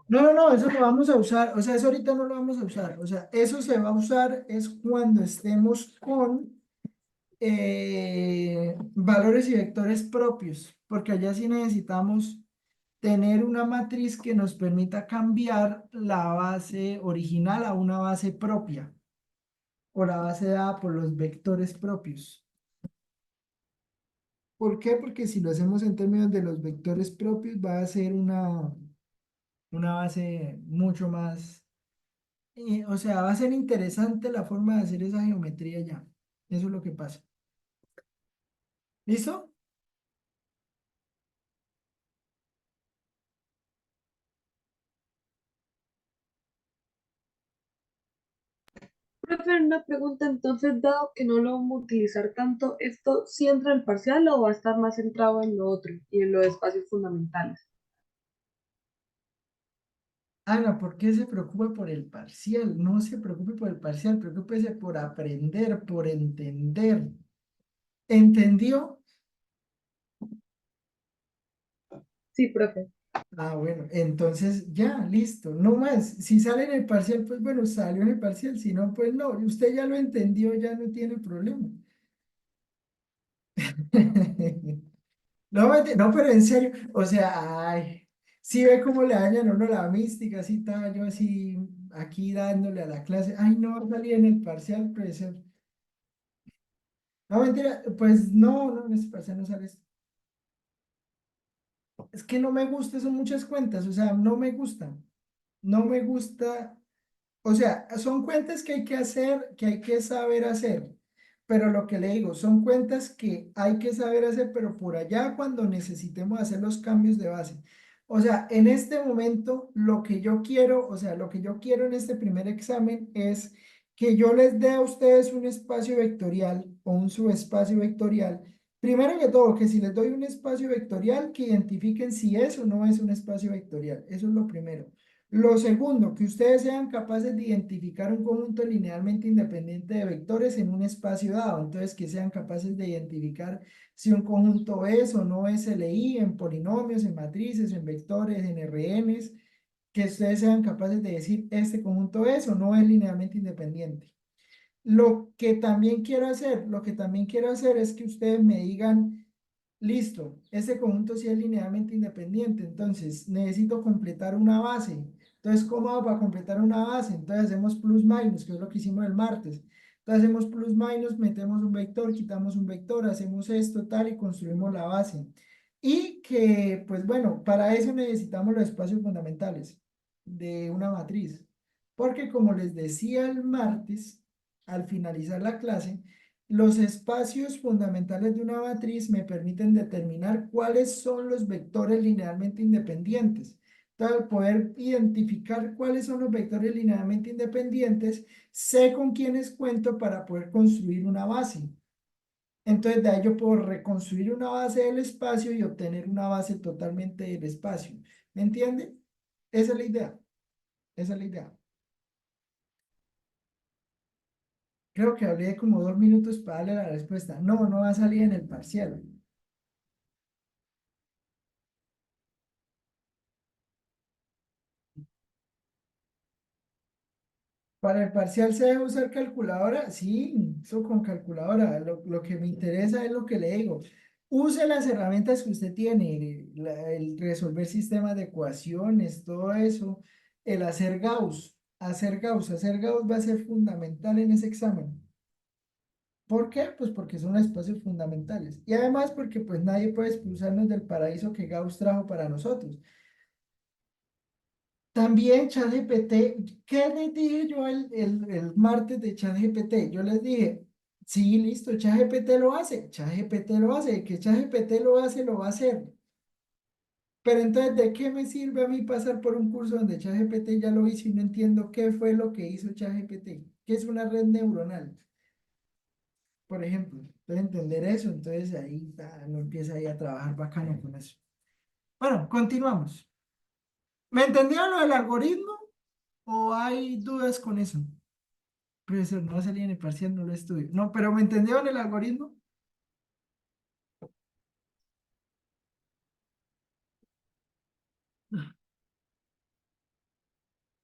No, no, no, eso lo vamos a usar. O sea, eso ahorita no lo vamos a usar. O sea, eso se va a usar es cuando estemos con valores y vectores propios, porque allá sí necesitamos tener una matriz que nos permita cambiar la base original a una base propia, o la base dada por los vectores propios. ¿Por qué? Porque si lo hacemos en términos de los vectores propios, va a ser una base mucho más, o sea, va a ser interesante la forma de hacer esa geometría ya. Eso es lo que pasa. ¿Listo? Profe, una pregunta, entonces, dado que no lo vamos a utilizar tanto, ¿esto sí entra en el parcial o va a estar más centrado en lo otro y en los espacios fundamentales? Ana, ¿por qué se preocupa por el parcial? No se preocupe por el parcial, preocúpese por aprender, por entender. ¿Entendió? Sí, profe. Ah, bueno, entonces ya, listo, no más. Si sale en el parcial, pues bueno, salió en el parcial, si no, pues no, usted ya lo entendió, ya no tiene problema. No, no, pero en serio, o sea, ay, si ve cómo le dañan a uno la mística, así estaba yo así aquí dándole a la clase, ay, no, salí en el parcial, profesor. No, mentira, pues no, no, en este parcial no sale esto. Es que no me gusta, son muchas cuentas, o sea, no me gustan. No me gusta. O sea, son cuentas que hay que hacer, que hay que saber hacer. Pero lo que le digo, son cuentas que hay que saber hacer, pero por allá cuando necesitemos hacer los cambios de base. O sea, en este momento, lo que yo quiero, o sea, lo que yo quiero en este primer examen es que yo les dé a ustedes un espacio vectorial o un subespacio vectorial. Primero que todo, que si les doy un espacio vectorial, que identifiquen si es o no es un espacio vectorial. Eso es lo primero. Lo segundo, que ustedes sean capaces de identificar un conjunto linealmente independiente de vectores en un espacio dado. Entonces, que sean capaces de identificar si un conjunto es o no es LI en polinomios, en matrices, en vectores, en RNs. Que ustedes sean capaces de decir este conjunto es o no es linealmente independiente. Lo que también quiero hacer es que ustedes me digan, listo, ese conjunto sí es linealmente independiente, entonces necesito completar una base. Entonces, ¿cómo hago para completar una base? Entonces hacemos plus minus, que es lo que hicimos el martes. Entonces hacemos plus minus, metemos un vector, quitamos un vector, hacemos esto, tal, y construimos la base. Y que, pues bueno, para eso necesitamos los espacios fundamentales de una matriz. Porque como les decía el martes, al finalizar la clase, los espacios fundamentales de una matriz me permiten determinar cuáles son los vectores linealmente independientes. Entonces, al poder identificar cuáles son los vectores linealmente independientes, sé con quiénes cuento para poder construir una base. Entonces, de ahí yo puedo reconstruir una base del espacio y obtener una base totalmente del espacio. ¿Me entiende? Esa es la idea. Esa es la idea. Creo que hablé como 2 minutos para darle la respuesta. No, no va a salir en el parcial. Para el parcial se debe usar calculadora. Sí, eso con calculadora. Lo que me interesa es lo que le digo. Use las herramientas que usted tiene, el resolver sistemas de ecuaciones, todo eso, el hacer Gauss, hacer Gauss va a ser fundamental en ese examen. ¿Por qué? Pues porque son espacios fundamentales. Y además porque pues nadie puede expulsarnos del paraíso que Gauss trajo para nosotros. También ChatGPT, ¿qué les dije yo el martes de ChatGPT? Yo les dije, sí, listo, ChatGPT lo hace, que ChatGPT lo hace, lo va a hacer. Pero entonces, ¿de qué me sirve a mí pasar por un curso donde ChatGPT ya lo hizo y no entiendo qué fue lo que hizo ChatGPT? ¿Qué es una red neuronal? Por ejemplo, entonces entender eso, entonces ahí no empieza ahí a trabajar bacano con eso. Bueno, continuamos. ¿Me entendieron lo del algoritmo o hay dudas con eso? Profesor, no va a salir en el parcial, no lo estudio. No, pero ¿me entendieron el algoritmo?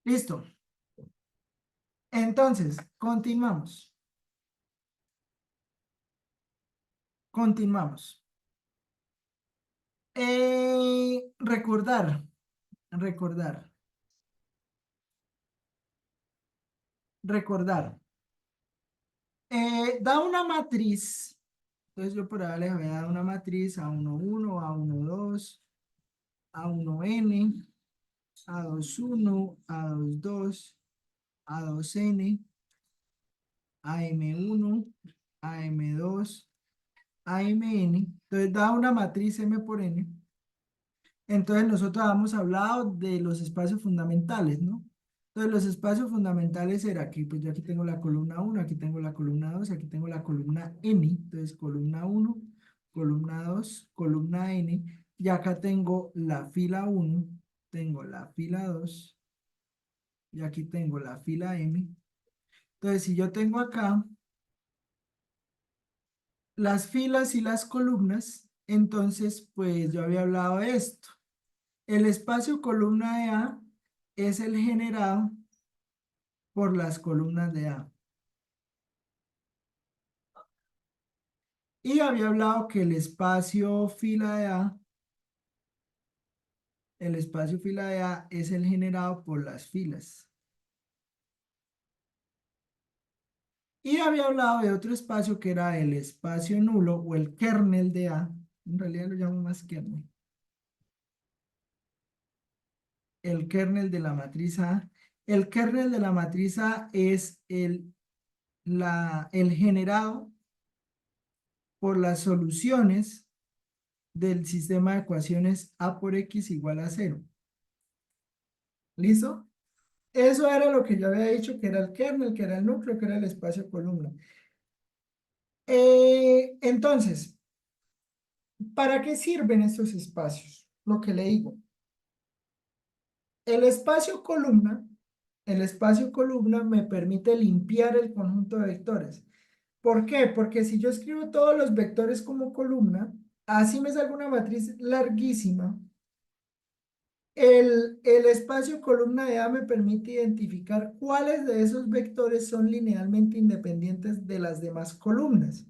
Listo. Entonces, continuamos. Continuamos. Recordar, recordar, recordar. Da una matriz. Entonces yo por ahora les voy a dar una matriz A11, A12, A1n, A21, A22, A2n, AM1, AM2, AMN. Entonces da una matriz M por N. Entonces nosotros habíamos hablado de los espacios fundamentales, ¿no? Entonces los espacios fundamentales era aquí, pues yo aquí tengo la columna 1, aquí tengo la columna 2, aquí tengo la columna N. Entonces columna 1, columna 2, columna N. Y acá tengo la fila 1, tengo la fila 2 y aquí tengo la fila M. Entonces si yo tengo acá las filas y las columnas, entonces pues yo había hablado de esto. El espacio columna de A es el generado por las columnas de A. Y había hablado que el espacio fila de A es el generado por las filas. Y había hablado de otro espacio que era el espacio nulo o el kernel de A. En realidad lo llamo más kernel. El kernel de la matriz A. El kernel de la matriz A es el generado por las soluciones del sistema de ecuaciones A por X igual a 0. ¿Listo? Eso era lo que yo había dicho que era el kernel, que era el núcleo, que era el espacio columna. Entonces, ¿para qué sirven estos espacios? Lo que le digo. El espacio columna me permite limpiar el conjunto de vectores. ¿Por qué? Porque si yo escribo todos los vectores como columna, así me salga una matriz larguísima. El espacio columna de A me permite identificar cuáles de esos vectores son linealmente independientes de las demás columnas.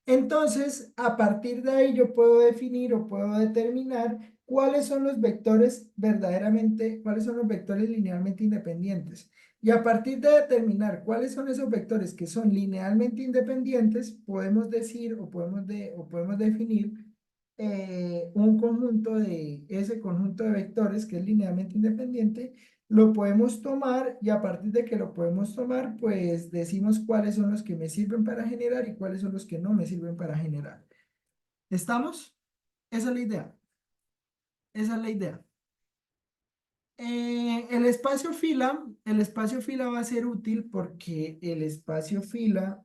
Entonces, a partir de ahí yo puedo definir o puedo determinar cuáles son los vectores verdaderamente, cuáles son los vectores linealmente independientes. Y a partir de determinar cuáles son esos vectores que son linealmente independientes, podemos decir o podemos definir un conjunto ese conjunto de vectores que es linealmente independiente, lo podemos tomar y a partir de que lo podemos tomar, pues decimos cuáles son los que me sirven para generar y cuáles son los que no me sirven para generar. ¿Estamos? Esa es la idea. Esa es la idea. El espacio fila va a ser útil porque el espacio fila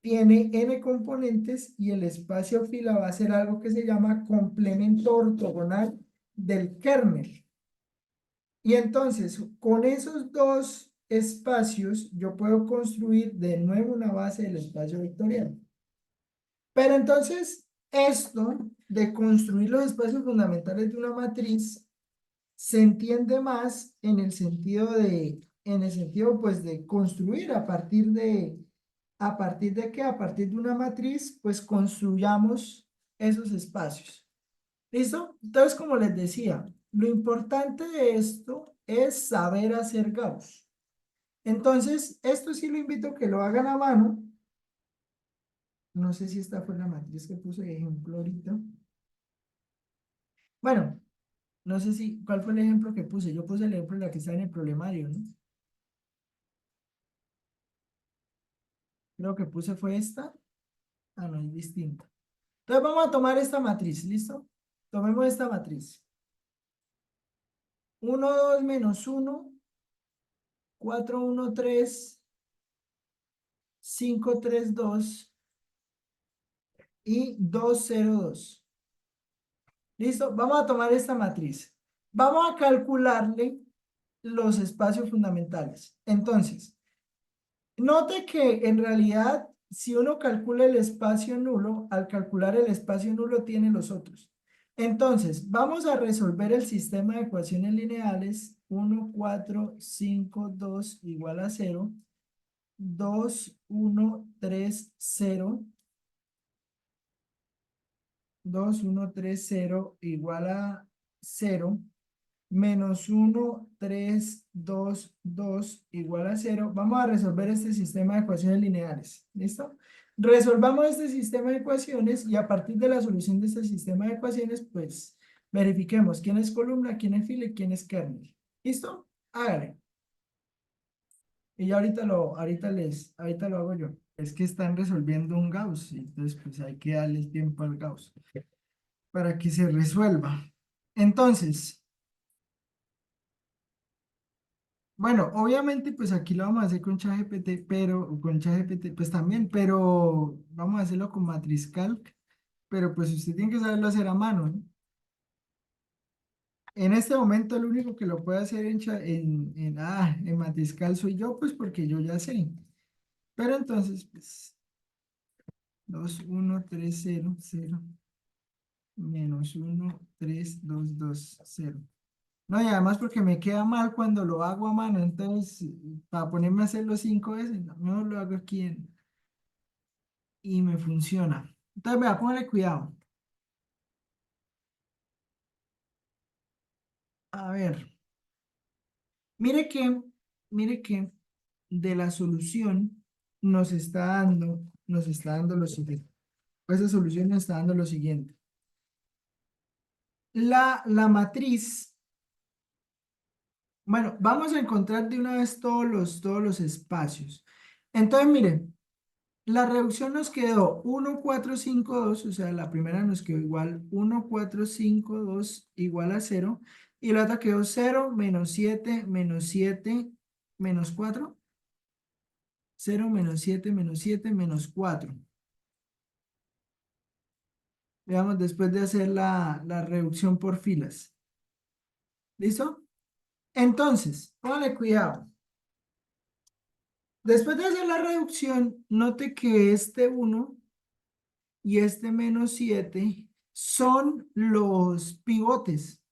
tiene n componentes y el espacio fila va a ser algo que se llama complemento ortogonal del kernel. Y entonces, con esos dos espacios, yo puedo construir de nuevo una base del espacio vectorial. Pero entonces, esto de construir los espacios fundamentales de una matriz se entiende más en el sentido pues de construir a partir de una matriz, pues construyamos esos espacios. ¿Listo? Entonces, como les decía, lo importante de esto es saber hacer Gauss. Entonces, esto sí lo invito a que lo hagan a mano. No sé si esta fue la matriz que puse de ejemplo ahorita. Bueno, no sé cuál fue el ejemplo que puse. Yo puse el ejemplo de la que está en el problemario, ¿no? Creo que puse fue esta. Ah, no, es distinta. Entonces vamos a tomar esta matriz, ¿listo? Tomemos esta matriz. 1, 2, menos 1, 4, 1, 3, 5, 3, 2 y 2, 0, 2. ¿Listo? Vamos a tomar esta matriz. Vamos a calcularle los espacios fundamentales. Entonces, note que en realidad, si uno calcula el espacio nulo, al calcular el espacio nulo tiene los otros. Entonces, vamos a resolver el sistema de ecuaciones lineales 1, 4, 5, 2 igual a 0, 2, 1, 3, 0, 2, 1, 3, 0 igual a 0, menos 1, 3, 2, 2 igual a 0. Vamos a resolver este sistema de ecuaciones lineales. ¿Listo? Resolvamos este sistema de ecuaciones y a partir de la solución de este sistema de ecuaciones, pues verifiquemos quién es columna, quién es fila y quién es kernel. ¿Listo? Hágale. Y ya ahorita lo hago yo. Es que están resolviendo un Gauss, entonces pues hay que darle el tiempo al Gauss para que se resuelva. Entonces, bueno, obviamente pues aquí lo vamos a hacer con ChatGPT, pero con ChatGPT pues también, pero vamos a hacerlo con MatrizCalc, pero pues usted tiene que saberlo hacer a mano, ¿no? En este momento el único que lo puede hacer en MatrizCalc soy yo, pues porque yo ya sé. Pero entonces, pues, 2, 1, 3, 0, 0, menos 1, 3, 2, 2, 0. No, y además porque me queda mal cuando lo hago a mano, entonces, para ponerme a hacerlo 5 veces, no lo hago aquí y me funciona. Entonces, vea, póngale cuidado. A ver, mire que, mire que de la solución nos está dando lo siguiente. Esa solución nos está dando lo siguiente. La matriz, bueno, vamos a encontrar de una vez todos los espacios. Entonces, miren, la reducción nos quedó 1, 4, 5, 2, o sea, la primera nos quedó igual 1, 4, 5, 2 igual a 0, y la otra quedó 0, menos 7, menos 4, 0, menos 7, menos 4. Veamos después de hacer la reducción por filas. ¿Listo? Entonces, póngale cuidado. Después de hacer la reducción, note que este 1 y este menos 7 son los pivotes.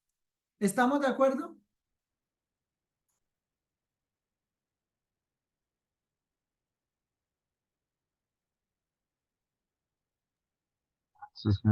¿Estamos de acuerdo? Sí, sí.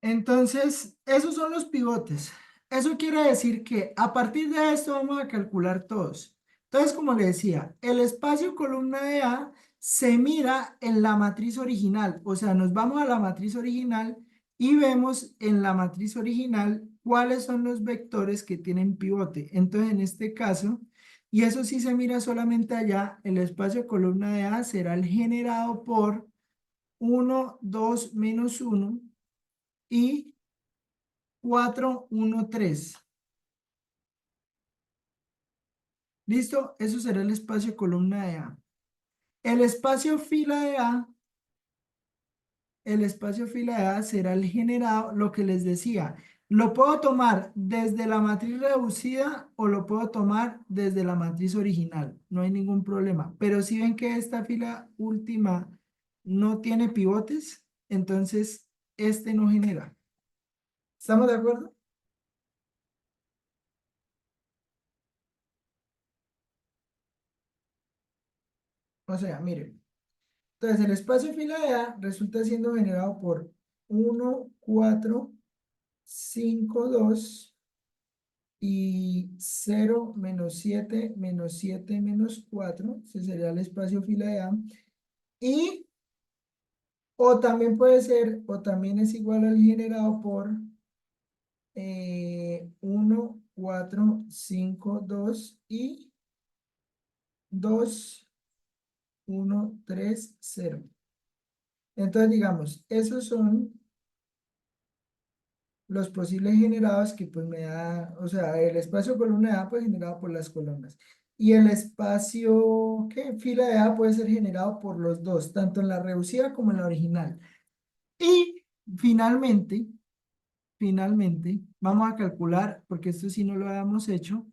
Entonces, esos son los pivotes. Eso quiere decir que a partir de esto vamos a calcular todos. Entonces, como le decía, el espacio columna de A se mira en la matriz original. O sea, nos vamos a la matriz original y vemos en la matriz original cuáles son los vectores que tienen pivote. Entonces, en este caso, y eso sí se mira solamente allá, el espacio columna de A será el generado por 1, 2, menos 1 y 4, 1, 3. ¿Listo? Eso será el espacio columna de A. El espacio fila de A, el espacio fila de A será el generado, lo que les decía. Lo puedo tomar desde la matriz reducida o lo puedo tomar desde la matriz original. No hay ningún problema. Pero si ven que esta fila última no tiene pivotes, entonces este no genera. ¿Estamos de acuerdo? O sea, miren. Entonces, el espacio fila de A resulta siendo generado por 1, 4, 5, 2 y 0, menos 7, menos 7, menos 4. Ese sería el espacio fila de A. Y, o también puede ser, o también es igual al generado por 1, 4, 5, 2 y 2, 1, 3, 0. Entonces, digamos, esos son los posibles generados que pues me da, o sea, el espacio columna de A pues generado por las columnas. Y el espacio, ¿qué? Fila de A puede ser generado por los dos, tanto en la reducida como en la original. Y finalmente, vamos a calcular, porque esto sí no lo habíamos hecho,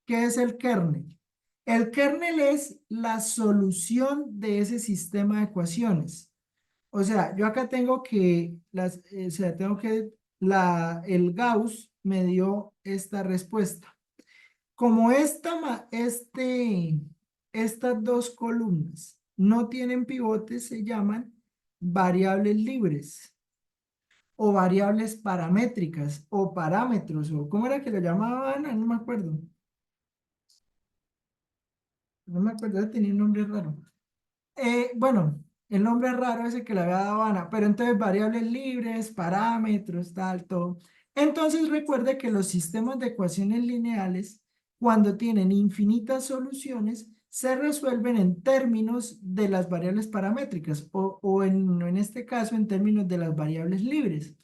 ¿qué es el kernel? El kernel es la solución de ese sistema de ecuaciones. O sea, yo acá tengo que, o sea, tengo que, el Gauss me dio esta respuesta. Como estas dos columnas no tienen pivotes, se llaman variables libres o variables paramétricas o parámetros, o ¿cómo era que lo llamaban? No me acuerdo. No me acuerdo, tenía un nombre raro. Bueno, el nombre es raro ese que le había dado Ana, pero entonces variables libres, parámetros, tal, todo. Entonces recuerde que los sistemas de ecuaciones lineales, cuando tienen infinitas soluciones, se resuelven en términos de las variables paramétricas o en este caso en términos de las variables libres.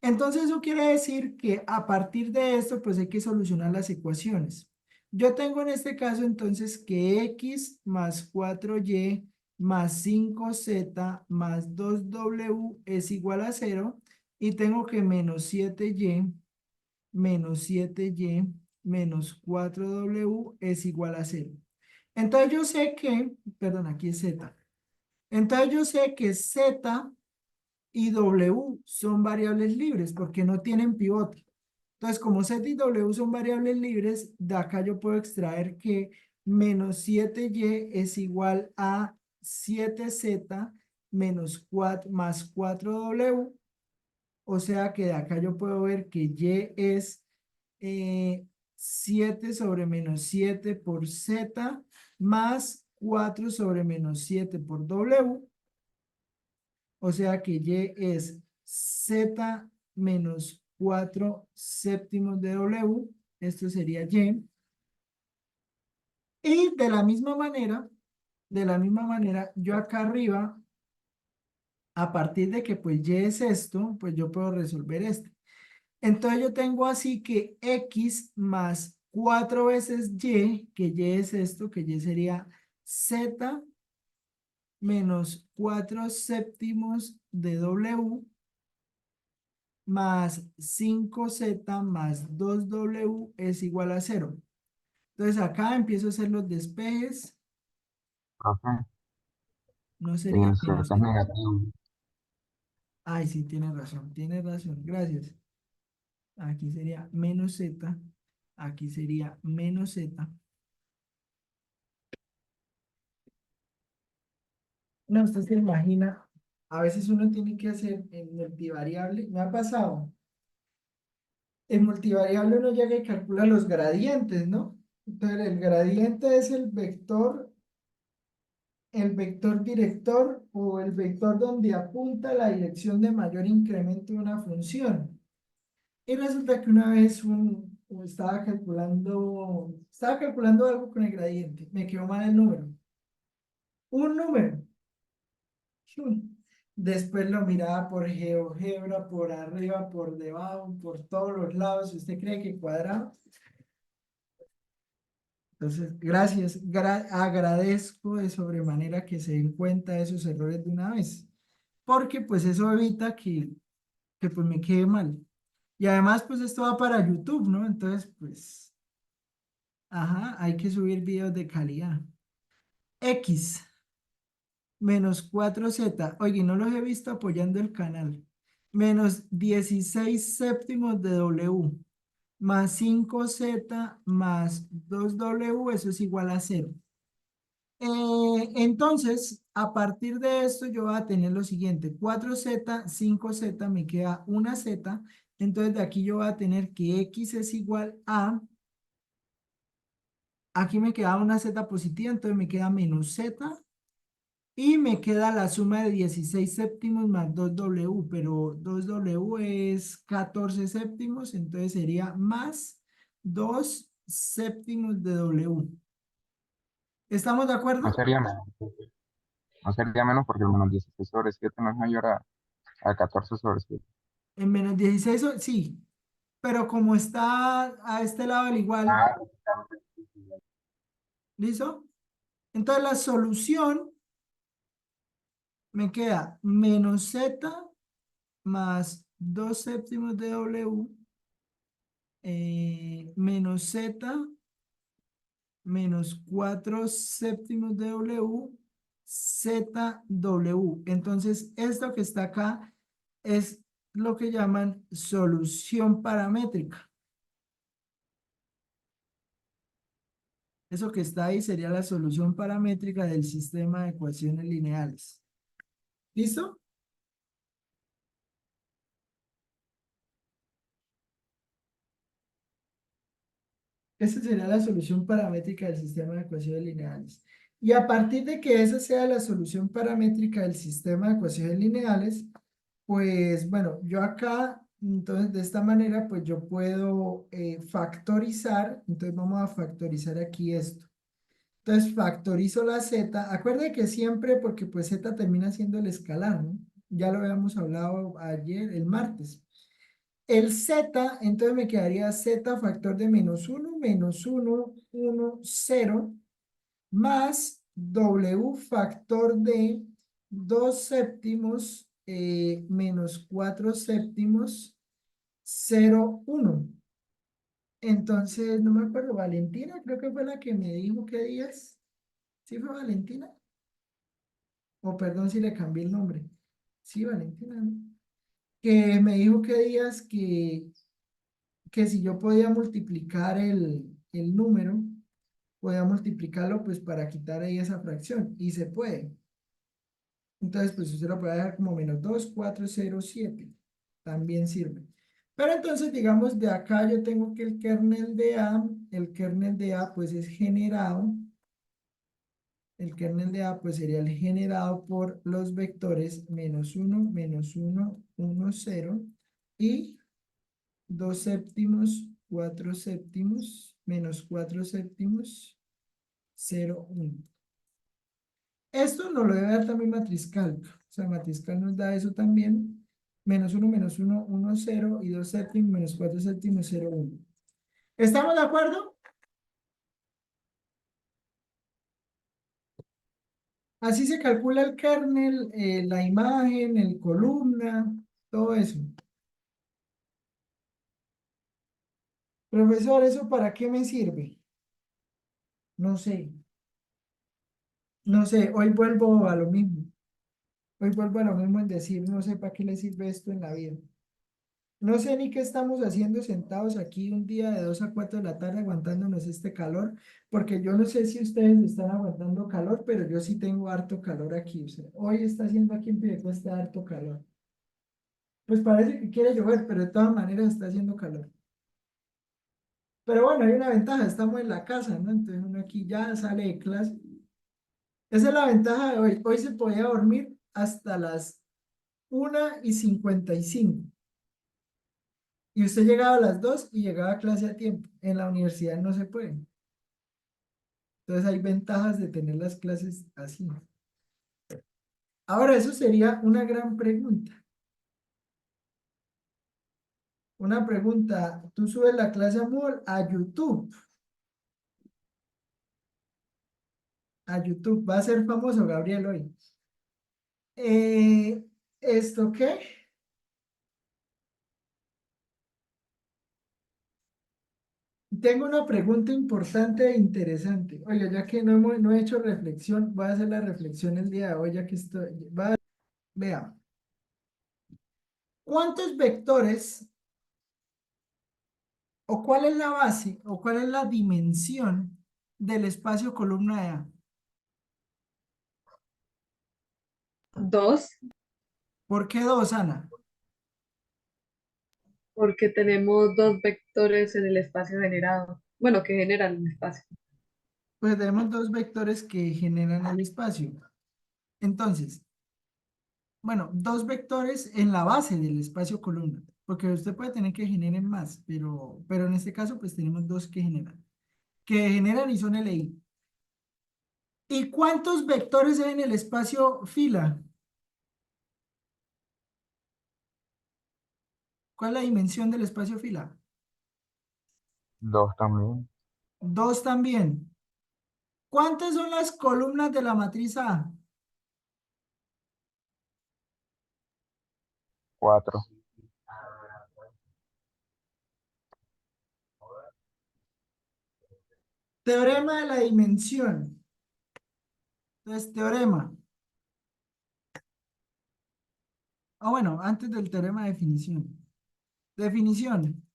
Entonces eso quiere decir que a partir de esto pues hay que solucionar las ecuaciones. Yo tengo en este caso entonces que x más 4y más 5z más 2w es igual a 0 y tengo que menos 7y menos 4w es igual a 0. Entonces yo sé que, perdón, aquí es z. Entonces yo sé que z y W son variables libres porque no tienen pivote. Entonces, como Z y W son variables libres, de acá yo puedo extraer que menos 7y es igual a 7z menos 4 más 4w. O sea que de acá yo puedo ver que y es 7 sobre menos 7 por Z más 4 sobre menos 7 por W. O sea que Y es Z menos 4 séptimos de W. Esto sería Y. Y de la misma manera, yo acá arriba, a partir de que pues Y es esto, pues yo puedo resolver esto. Entonces yo tengo así que X más 4 veces Y, que Y es esto, que Y sería Z menos 4 séptimos de W más 5Z más 2W es igual a 0. Entonces acá empiezo a hacer los despejes. Profe, No sería Z menos es Z. negativo. Ay, sí, tienes razón, gracias. Aquí sería menos Z, aquí sería menos Z. No, usted se imagina, a veces uno tiene que hacer en multivariable, me ha pasado, en multivariable uno llega y calcula los gradientes, ¿no? Entonces el gradiente es el vector director o el vector donde apunta la dirección de mayor incremento de una función. Y resulta que una vez estaba calculando algo con el gradiente, me quedó mal el número. Un número. Después lo miraba por GeoGebra, por arriba, por debajo, por todos los lados. ¿Usted cree que cuadraba? Entonces, gracias. Agradezco de sobremanera que se den cuenta de esos errores de una vez. Porque pues eso evita que pues me quede mal. Y además pues esto va para YouTube, ¿no? Entonces pues, ajá, hay que subir videos de calidad. X menos 4Z. Oye, no los he visto apoyando el canal. Menos 16 séptimos de W. Más 5Z más 2W, eso es igual a 0. Entonces, a partir de esto yo voy a tener lo siguiente. 4Z, 5Z, me queda una Z. Entonces, de aquí yo voy a tener que X es igual a... Aquí me queda una Z positiva, entonces me queda menos Z. Y me queda la suma de 16 séptimos más 2W, pero 2W es 14 séptimos, entonces sería más 2 séptimos de W. ¿Estamos de No acuerdo? sería menos. No sería menos porque el menos 16 sobre 7 no es mayor a 14 sobre 7. En menos 16, sí, pero como está a este lado el igual, Ah, ¿listo? Entonces la solución me queda menos Z más 2 séptimos de W menos Z menos 4 séptimos de W, ZW. Entonces, esto que está acá es lo que llaman solución paramétrica. Eso que está ahí sería la solución paramétrica del sistema de ecuaciones lineales. ¿Listo? Esa sería la solución paramétrica del sistema de ecuaciones lineales. Y a partir de que esa sea la solución paramétrica del sistema de ecuaciones lineales, pues bueno, yo acá, entonces de esta manera, pues yo puedo factorizar. Entonces vamos a factorizar aquí esto. Entonces factorizo la z. Acuérdense que siempre, porque pues z termina siendo el escalar, ¿no? Ya lo habíamos hablado ayer, el martes. El z, entonces me quedaría z factor de menos 1, 1, 0, más w factor de 2 séptimos menos 4 séptimos, 0, 1. Entonces, no me acuerdo, Valentina creo que fue la que me dijo qué días. ¿Sí fue Valentina? O perdón si le cambié el nombre. Sí, Valentina, ¿no? Que me dijo qué días que si yo podía multiplicar el número, podía multiplicarlo pues para quitar ahí esa fracción. Y se puede. Entonces, pues usted lo puede dejar como menos 2, 4, 0, 7. También sirve. Pero entonces, digamos, de acá yo tengo que el kernel de A pues es generado, el kernel de A pues sería el generado por los vectores menos uno 0 y 2 séptimos, 4 séptimos, menos 4 séptimos, 0 1. Esto nos lo debe dar también Matrizcal. O sea, Matrizcal nos da eso también. Menos uno 1 0 y 2 séptimos, menos 4 séptimos, 0 1. ¿Estamos de acuerdo? Así se calcula el kernel, la imagen, el columna, todo eso. Profesor, ¿eso para qué me sirve? No sé. No sé, hoy vuelvo a lo mismo. Hoy vuelvo a lo mismo en decir, no sé para qué le sirve esto en la vida. No sé ni qué estamos haciendo sentados aquí un día de 2 a 4 de la tarde aguantándonos este calor, porque yo no sé si ustedes están aguantando calor, pero yo sí tengo harto calor aquí. O sea, hoy está haciendo aquí en Piedecuesta harto calor. Pues parece que quiere llover, pero de todas maneras está haciendo calor. Pero bueno, hay una ventaja, estamos en la casa, ¿no? Entonces uno aquí ya sale de clase. Esa es la ventaja de hoy. Hoy se podía dormir hasta las 1:55. Y usted llegaba a las 2 y llegaba a clase a tiempo. En la universidad no se puede. Entonces hay ventajas de tener las clases así. Ahora, eso sería una gran pregunta. Una pregunta, tú subes la clase a YouTube. A YouTube. Va a ser famoso Gabriel hoy. ¿Esto qué? Tengo una pregunta importante e interesante. Oiga, ya que no he hecho reflexión, voy a hacer la reflexión el día de hoy, ya que estoy. Vea, ¿cuántos vectores o cuál es la base o cuál es la dimensión del espacio columna de A? 2, ¿Por qué dos, Ana? porque tenemos dos vectores en el espacio generado. Bueno, que generan el espacio. Pues tenemos dos vectores que generan el espacio. Entonces, bueno, dos vectores en la base del espacio columna, porque usted puede tener que generen más, pero en este caso pues tenemos dos que generan y son LI. ¿Y cuántos vectores hay en el espacio fila? ¿Cuál es la dimensión del espacio fila? 2 también. Dos también. ¿Cuántas son las columnas de la matriz A? 4. Teorema de la dimensión. Entonces, teorema. Bueno, antes del teorema, definición. Definición.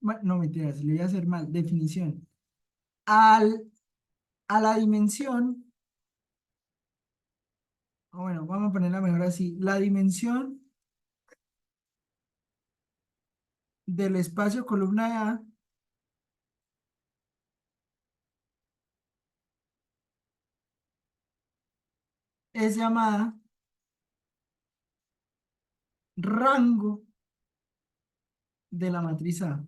No, mentiras, le voy a hacer mal. Definición. A la dimensión, bueno, vamos a ponerla mejor así. La dimensión del espacio columna de A es llamada rango de la matriz A.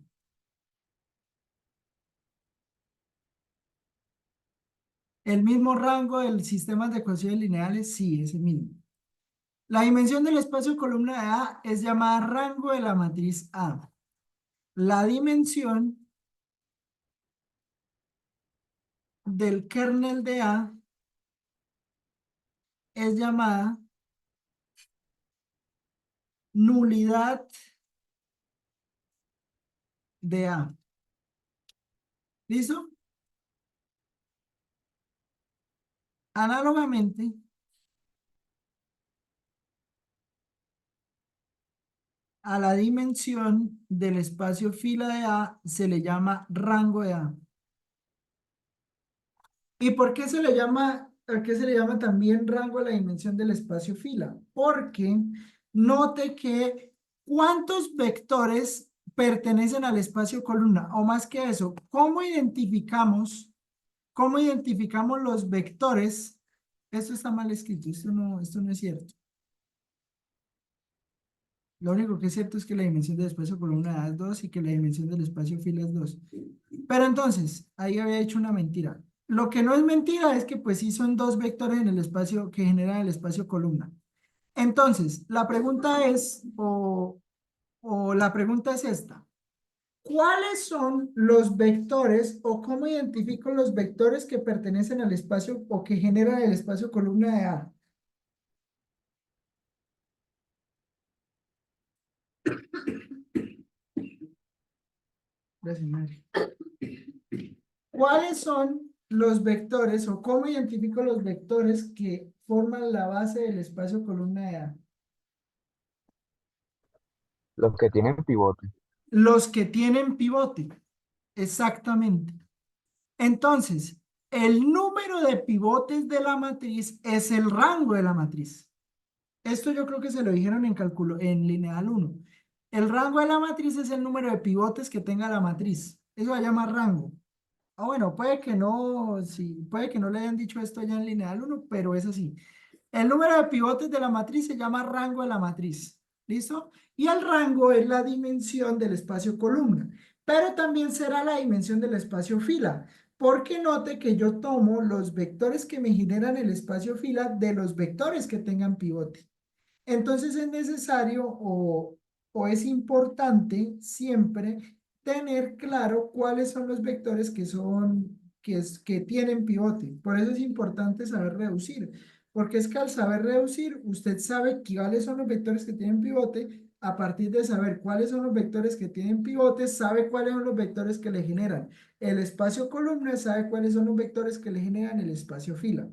El mismo rango del sistema de ecuaciones lineales, sí, es el mismo. La dimensión del espacio columna de A es llamada rango de la matriz A. La dimensión del kernel de A es llamada nulidad de A. ¿Listo? Análogamente, a la dimensión del espacio fila de A se le llama rango de A. ¿Y por qué a qué se le llama también rango a la dimensión del espacio fila? Porque note que ¿Cuántos vectores pertenecen al espacio columna? O más que eso, cómo identificamos los vectores? Esto está mal escrito, esto no es cierto. Lo único que es cierto es que la dimensión del espacio columna es 2 y que la dimensión del espacio fila es 2. Pero entonces, ahí había hecho una mentira. Lo que no es mentira es que pues sí son dos vectores en el espacio que generan el espacio columna. Entonces, la pregunta es, o la pregunta es esta. ¿Cuáles son los vectores o cómo identifico los vectores que pertenecen al espacio o que generan el espacio columna de A? Gracias, madre. ¿Cuáles son los vectores o cómo identifico los vectores que forman la base del espacio columna de A? Los que tienen pivote. Los que tienen pivote. Exactamente. Entonces, el número de pivotes de la matriz es el rango de la matriz. Esto yo creo que se lo dijeron en cálculo, en lineal 1. El rango de la matriz es el número de pivotes que tenga la matriz. Eso se llama rango. Ah, bueno, puede que no, sí, puede que no le hayan dicho esto ya en lineal 1, pero es así. El número de pivotes de la matriz se llama rango de la matriz. ¿Listo? Y el rango es la dimensión del espacio columna, pero también será la dimensión del espacio fila, porque note que yo tomo los vectores que me generan el espacio fila de los vectores que tengan pivote. Entonces es necesario o es importante siempre tener claro cuáles son los vectores que tienen pivote. Por eso es importante saber reducir, porque es que al saber reducir, usted sabe cuáles son los vectores que tienen pivote. A partir de saber cuáles son los vectores que tienen pivote, sabe cuáles son los vectores que le generan el espacio columna, sabe cuáles son los vectores que le generan el espacio fila.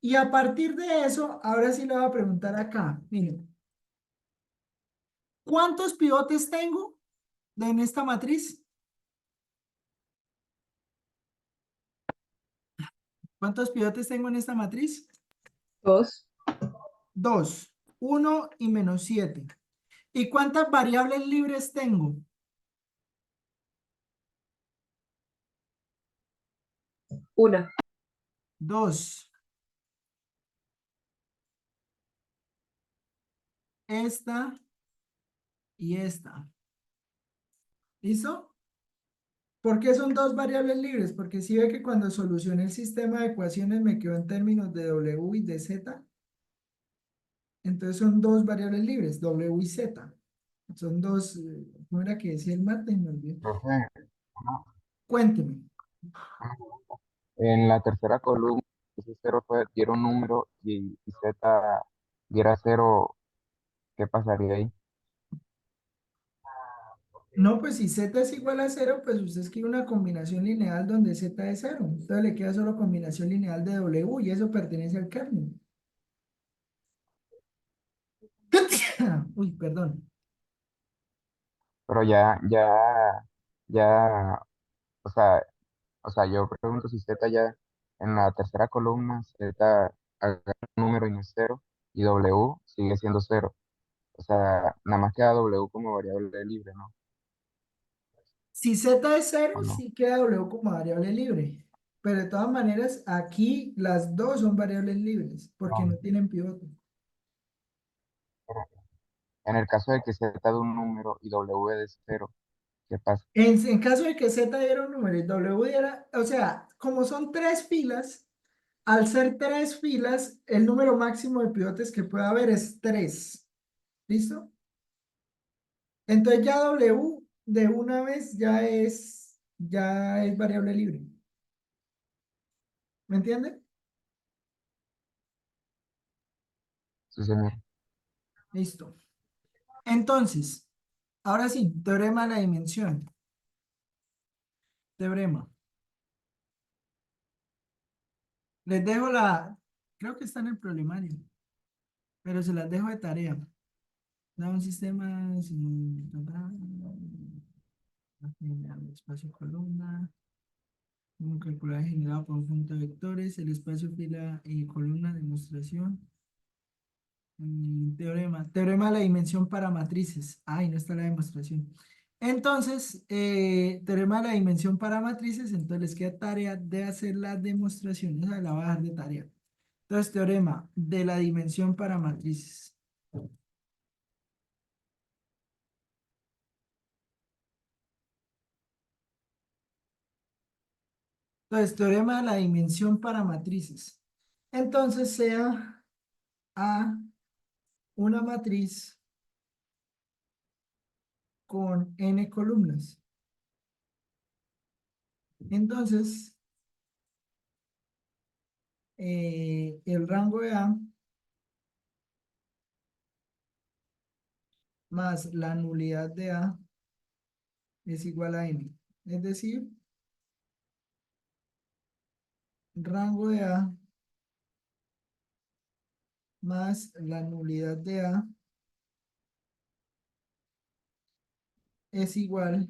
Y a partir de eso, ahora sí le voy a preguntar acá, miren, ¿cuántos pivotes tengo en esta matriz? ¿Cuántos pivotes tengo en esta matriz? 2. 2, 1 y menos 7. ¿Y cuántas variables libres tengo? 1. 2. Esta y esta. ¿Listo? ¿Por qué son dos variables libres? Porque si ve que cuando solucioné el sistema de ecuaciones me quedó en términos de W y de Z. Entonces son dos variables libres, W y Z. Son dos, ¿cómo era que decía el mate? Me olvidé. Profe, una- Cuénteme. en la tercera columna, ese cero diera un número y Z diera cero, ¿qué pasaría ahí? No, pues si Z es igual a cero, pues usted escribe una combinación lineal donde Z es cero. Entonces le queda solo combinación lineal de W y eso pertenece al kernel. Uy, perdón. Pero ya, o sea, yo pregunto si Z ya en la tercera columna, Z agarra un número y no es cero, y W sigue siendo cero. O sea, nada más queda W como variable libre, ¿no? Si Z es ¿O cero, no? sí queda W como variable libre. Pero de todas maneras, aquí las dos son variables libres porque No. no tienen pivote. Pero en el caso de que Z de un número y W de cero, ¿qué pasa? En caso de que Z diera un número y W diera, o sea, como son tres filas, al ser tres filas, el número máximo de pivotes que puede haber es 3. ¿Listo? Entonces ya W de una vez ya es variable libre. ¿Me entiende? Sí, señor. Listo. Entonces, ahora sí, teorema de la dimensión. Teorema. Les dejo creo que está en el problemario, pero se las dejo de tarea. Da un sistema sin espacio columna, un calculador generado por un conjunto de vectores, el espacio fila y columna, demostración. Teorema de la dimensión para matrices. Ay, no está la demostración. Entonces, teorema de la dimensión para matrices, entonces les queda tarea de hacer la demostración. Esa la voy a dejar de tarea. Entonces, teorema de la dimensión para matrices. Entonces, teorema de la dimensión para matrices. Entonces, sea A una matriz con n columnas. Entonces, el rango de A más la nulidad de A es igual a n. Es decir, rango de A más la nulidad de A es igual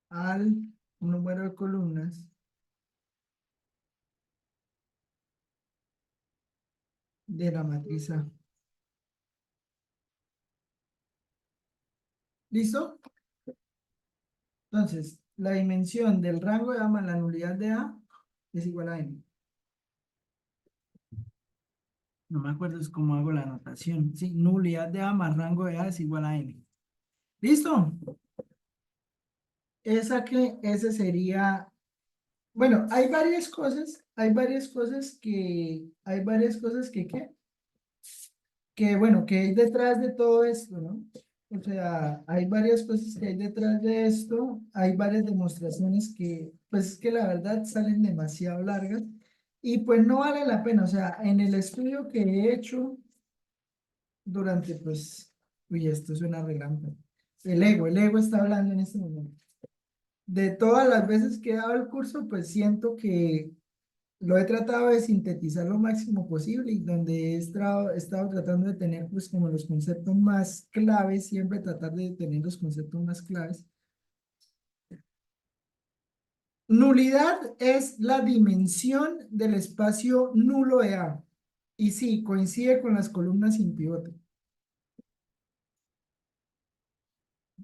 al número de columnas de la matriz A. ¿Listo? Entonces, la dimensión del rango de A más la nulidad de A es igual a n. No me acuerdo es cómo hago la anotación. Sí, nulidad de A más rango de A es igual a n. ¿Listo? Ese sería, bueno, hay varias cosas ¿qué? Que bueno, que hay detrás de todo esto, ¿no? O sea, hay varias cosas que hay detrás de esto, hay varias demostraciones que, pues que la verdad salen demasiado largas y pues no vale la pena, o sea, en el estudio que he hecho durante, pues, uy, esto suena relámpago, el ego está hablando en este momento. De todas las veces que he dado el curso, pues siento que lo he tratado de sintetizar lo máximo posible y donde he estado tratando de tener pues como los conceptos más claves, siempre tratar de tener los conceptos más claves. Nulidad es la dimensión del espacio nulo de A. Y sí, coincide con las columnas sin pivote.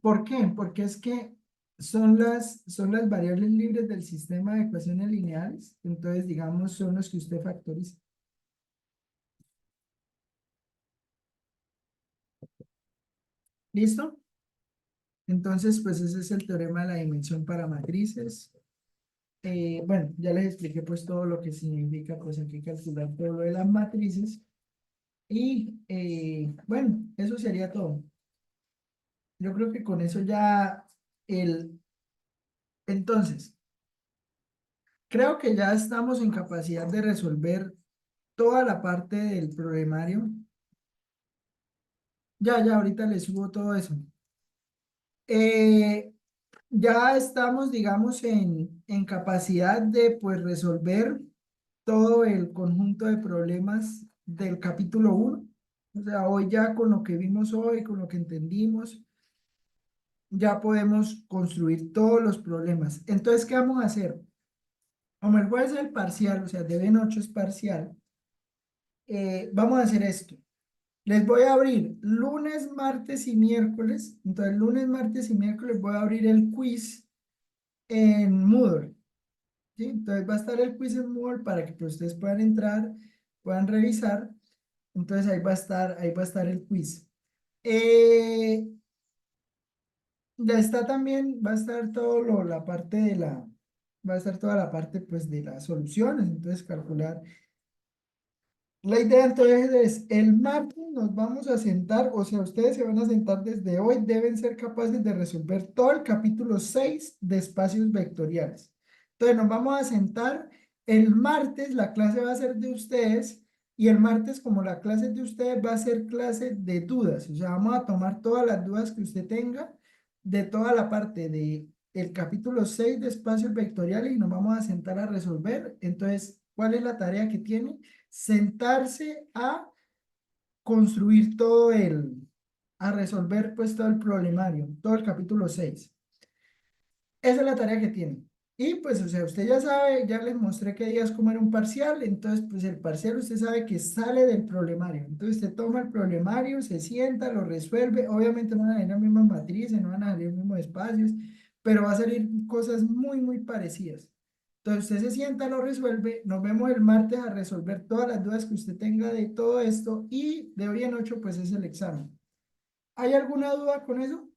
¿Por qué? Porque es que son las variables libres del sistema de ecuaciones lineales. Entonces, digamos, son los que usted factoriza. ¿Listo? Entonces, pues ese es el teorema de la dimensión para matrices. Bueno, ya les expliqué pues todo lo que significa, pues hay que calcular todo lo de las matrices. Y bueno, eso sería todo. Yo creo que con eso ya el... Entonces, creo que ya estamos en capacidad de resolver toda la parte del programario. Ya, ahorita les subo todo eso. Eh, ya estamos, digamos, en capacidad de pues resolver todo el conjunto de problemas del capítulo 1. O sea, hoy ya con lo que vimos hoy, con lo que entendimos, ya podemos construir todos los problemas. Entonces, ¿qué vamos a hacer? Como el jueves es el parcial, o sea, de B8 es parcial, vamos a hacer esto. Les voy a abrir lunes, martes y miércoles. Entonces, lunes, martes y miércoles voy a abrir el quiz en Moodle. ¿Sí? Entonces va a estar el quiz en Moodle para que pues, ustedes puedan entrar, puedan revisar. Entonces ahí va a estar el quiz. Ya está también, va a estar todo la parte va a estar toda la parte pues de las soluciones. Entonces calcular. La idea entonces es, el martes nos vamos a sentar, o sea, ustedes se van a sentar desde hoy, deben ser capaces de resolver todo el capítulo 6 de espacios vectoriales. Entonces nos vamos a sentar, el martes la clase va a ser de ustedes, y el martes como la clase es de ustedes va a ser clase de dudas, o sea, vamos a tomar todas las dudas que usted tenga de toda la parte de el capítulo 6 de espacios vectoriales y nos vamos a sentar a resolver. Entonces, ¿cuál es la tarea que tiene? Sentarse a construir a resolver pues todo el problemario, todo el capítulo 6. Esa es la tarea que tienen. Y pues, o sea, usted ya sabe, ya les mostré que días cómo era un parcial, entonces, pues el parcial usted sabe que sale del problemario. Entonces, usted toma el problemario, se sienta, lo resuelve. Obviamente no van a salir las mismas matrices, no van a salir los mismos espacios, pero va a salir cosas muy, muy parecidas. Entonces, usted se sienta, lo resuelve. Nos vemos el martes a resolver todas las dudas que usted tenga de todo esto y de hoy en 8, pues es el examen. ¿Hay alguna duda con eso?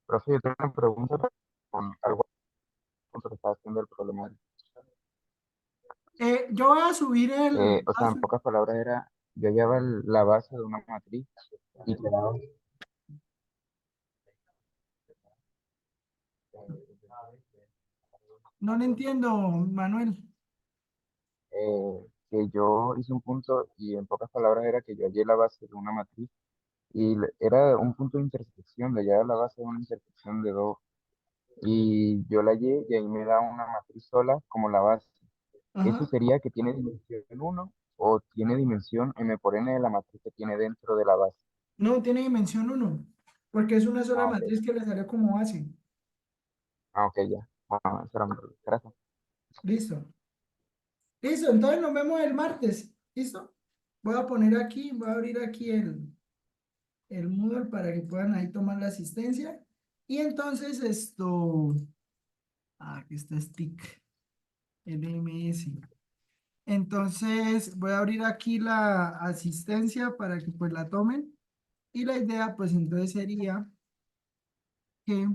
Profe, yo tengo una pregunta con algo que está haciendo el problema. Yo voy a subir el... O sea, en pocas palabras era, yo hallaba la base de una matriz y te daba, No le entiendo, Manuel. que yo hice un punto y en pocas palabras era que yo hallé la base de una matriz y era un punto de intersección, le hallaba la base de una intersección de dos y yo la hallé y ahí me da una matriz sola como la base. ¿Eso Ajá. sería que tiene dimensión uno o tiene dimensión m por n de la matriz que tiene dentro de la base? No, tiene dimensión uno, porque es una sola Ah, ok, matriz que le salió como base. ah, ok, ya. Bueno, eso era mi pregunta. Gracias. Listo. Listo, entonces nos vemos el martes. ¿Listo? Voy a poner aquí, voy a abrir aquí el Moodle para que puedan ahí tomar la asistencia. Y entonces esto, aquí está Stick, LMS. Entonces voy a abrir aquí la asistencia para que pues la tomen. Y la idea pues entonces sería que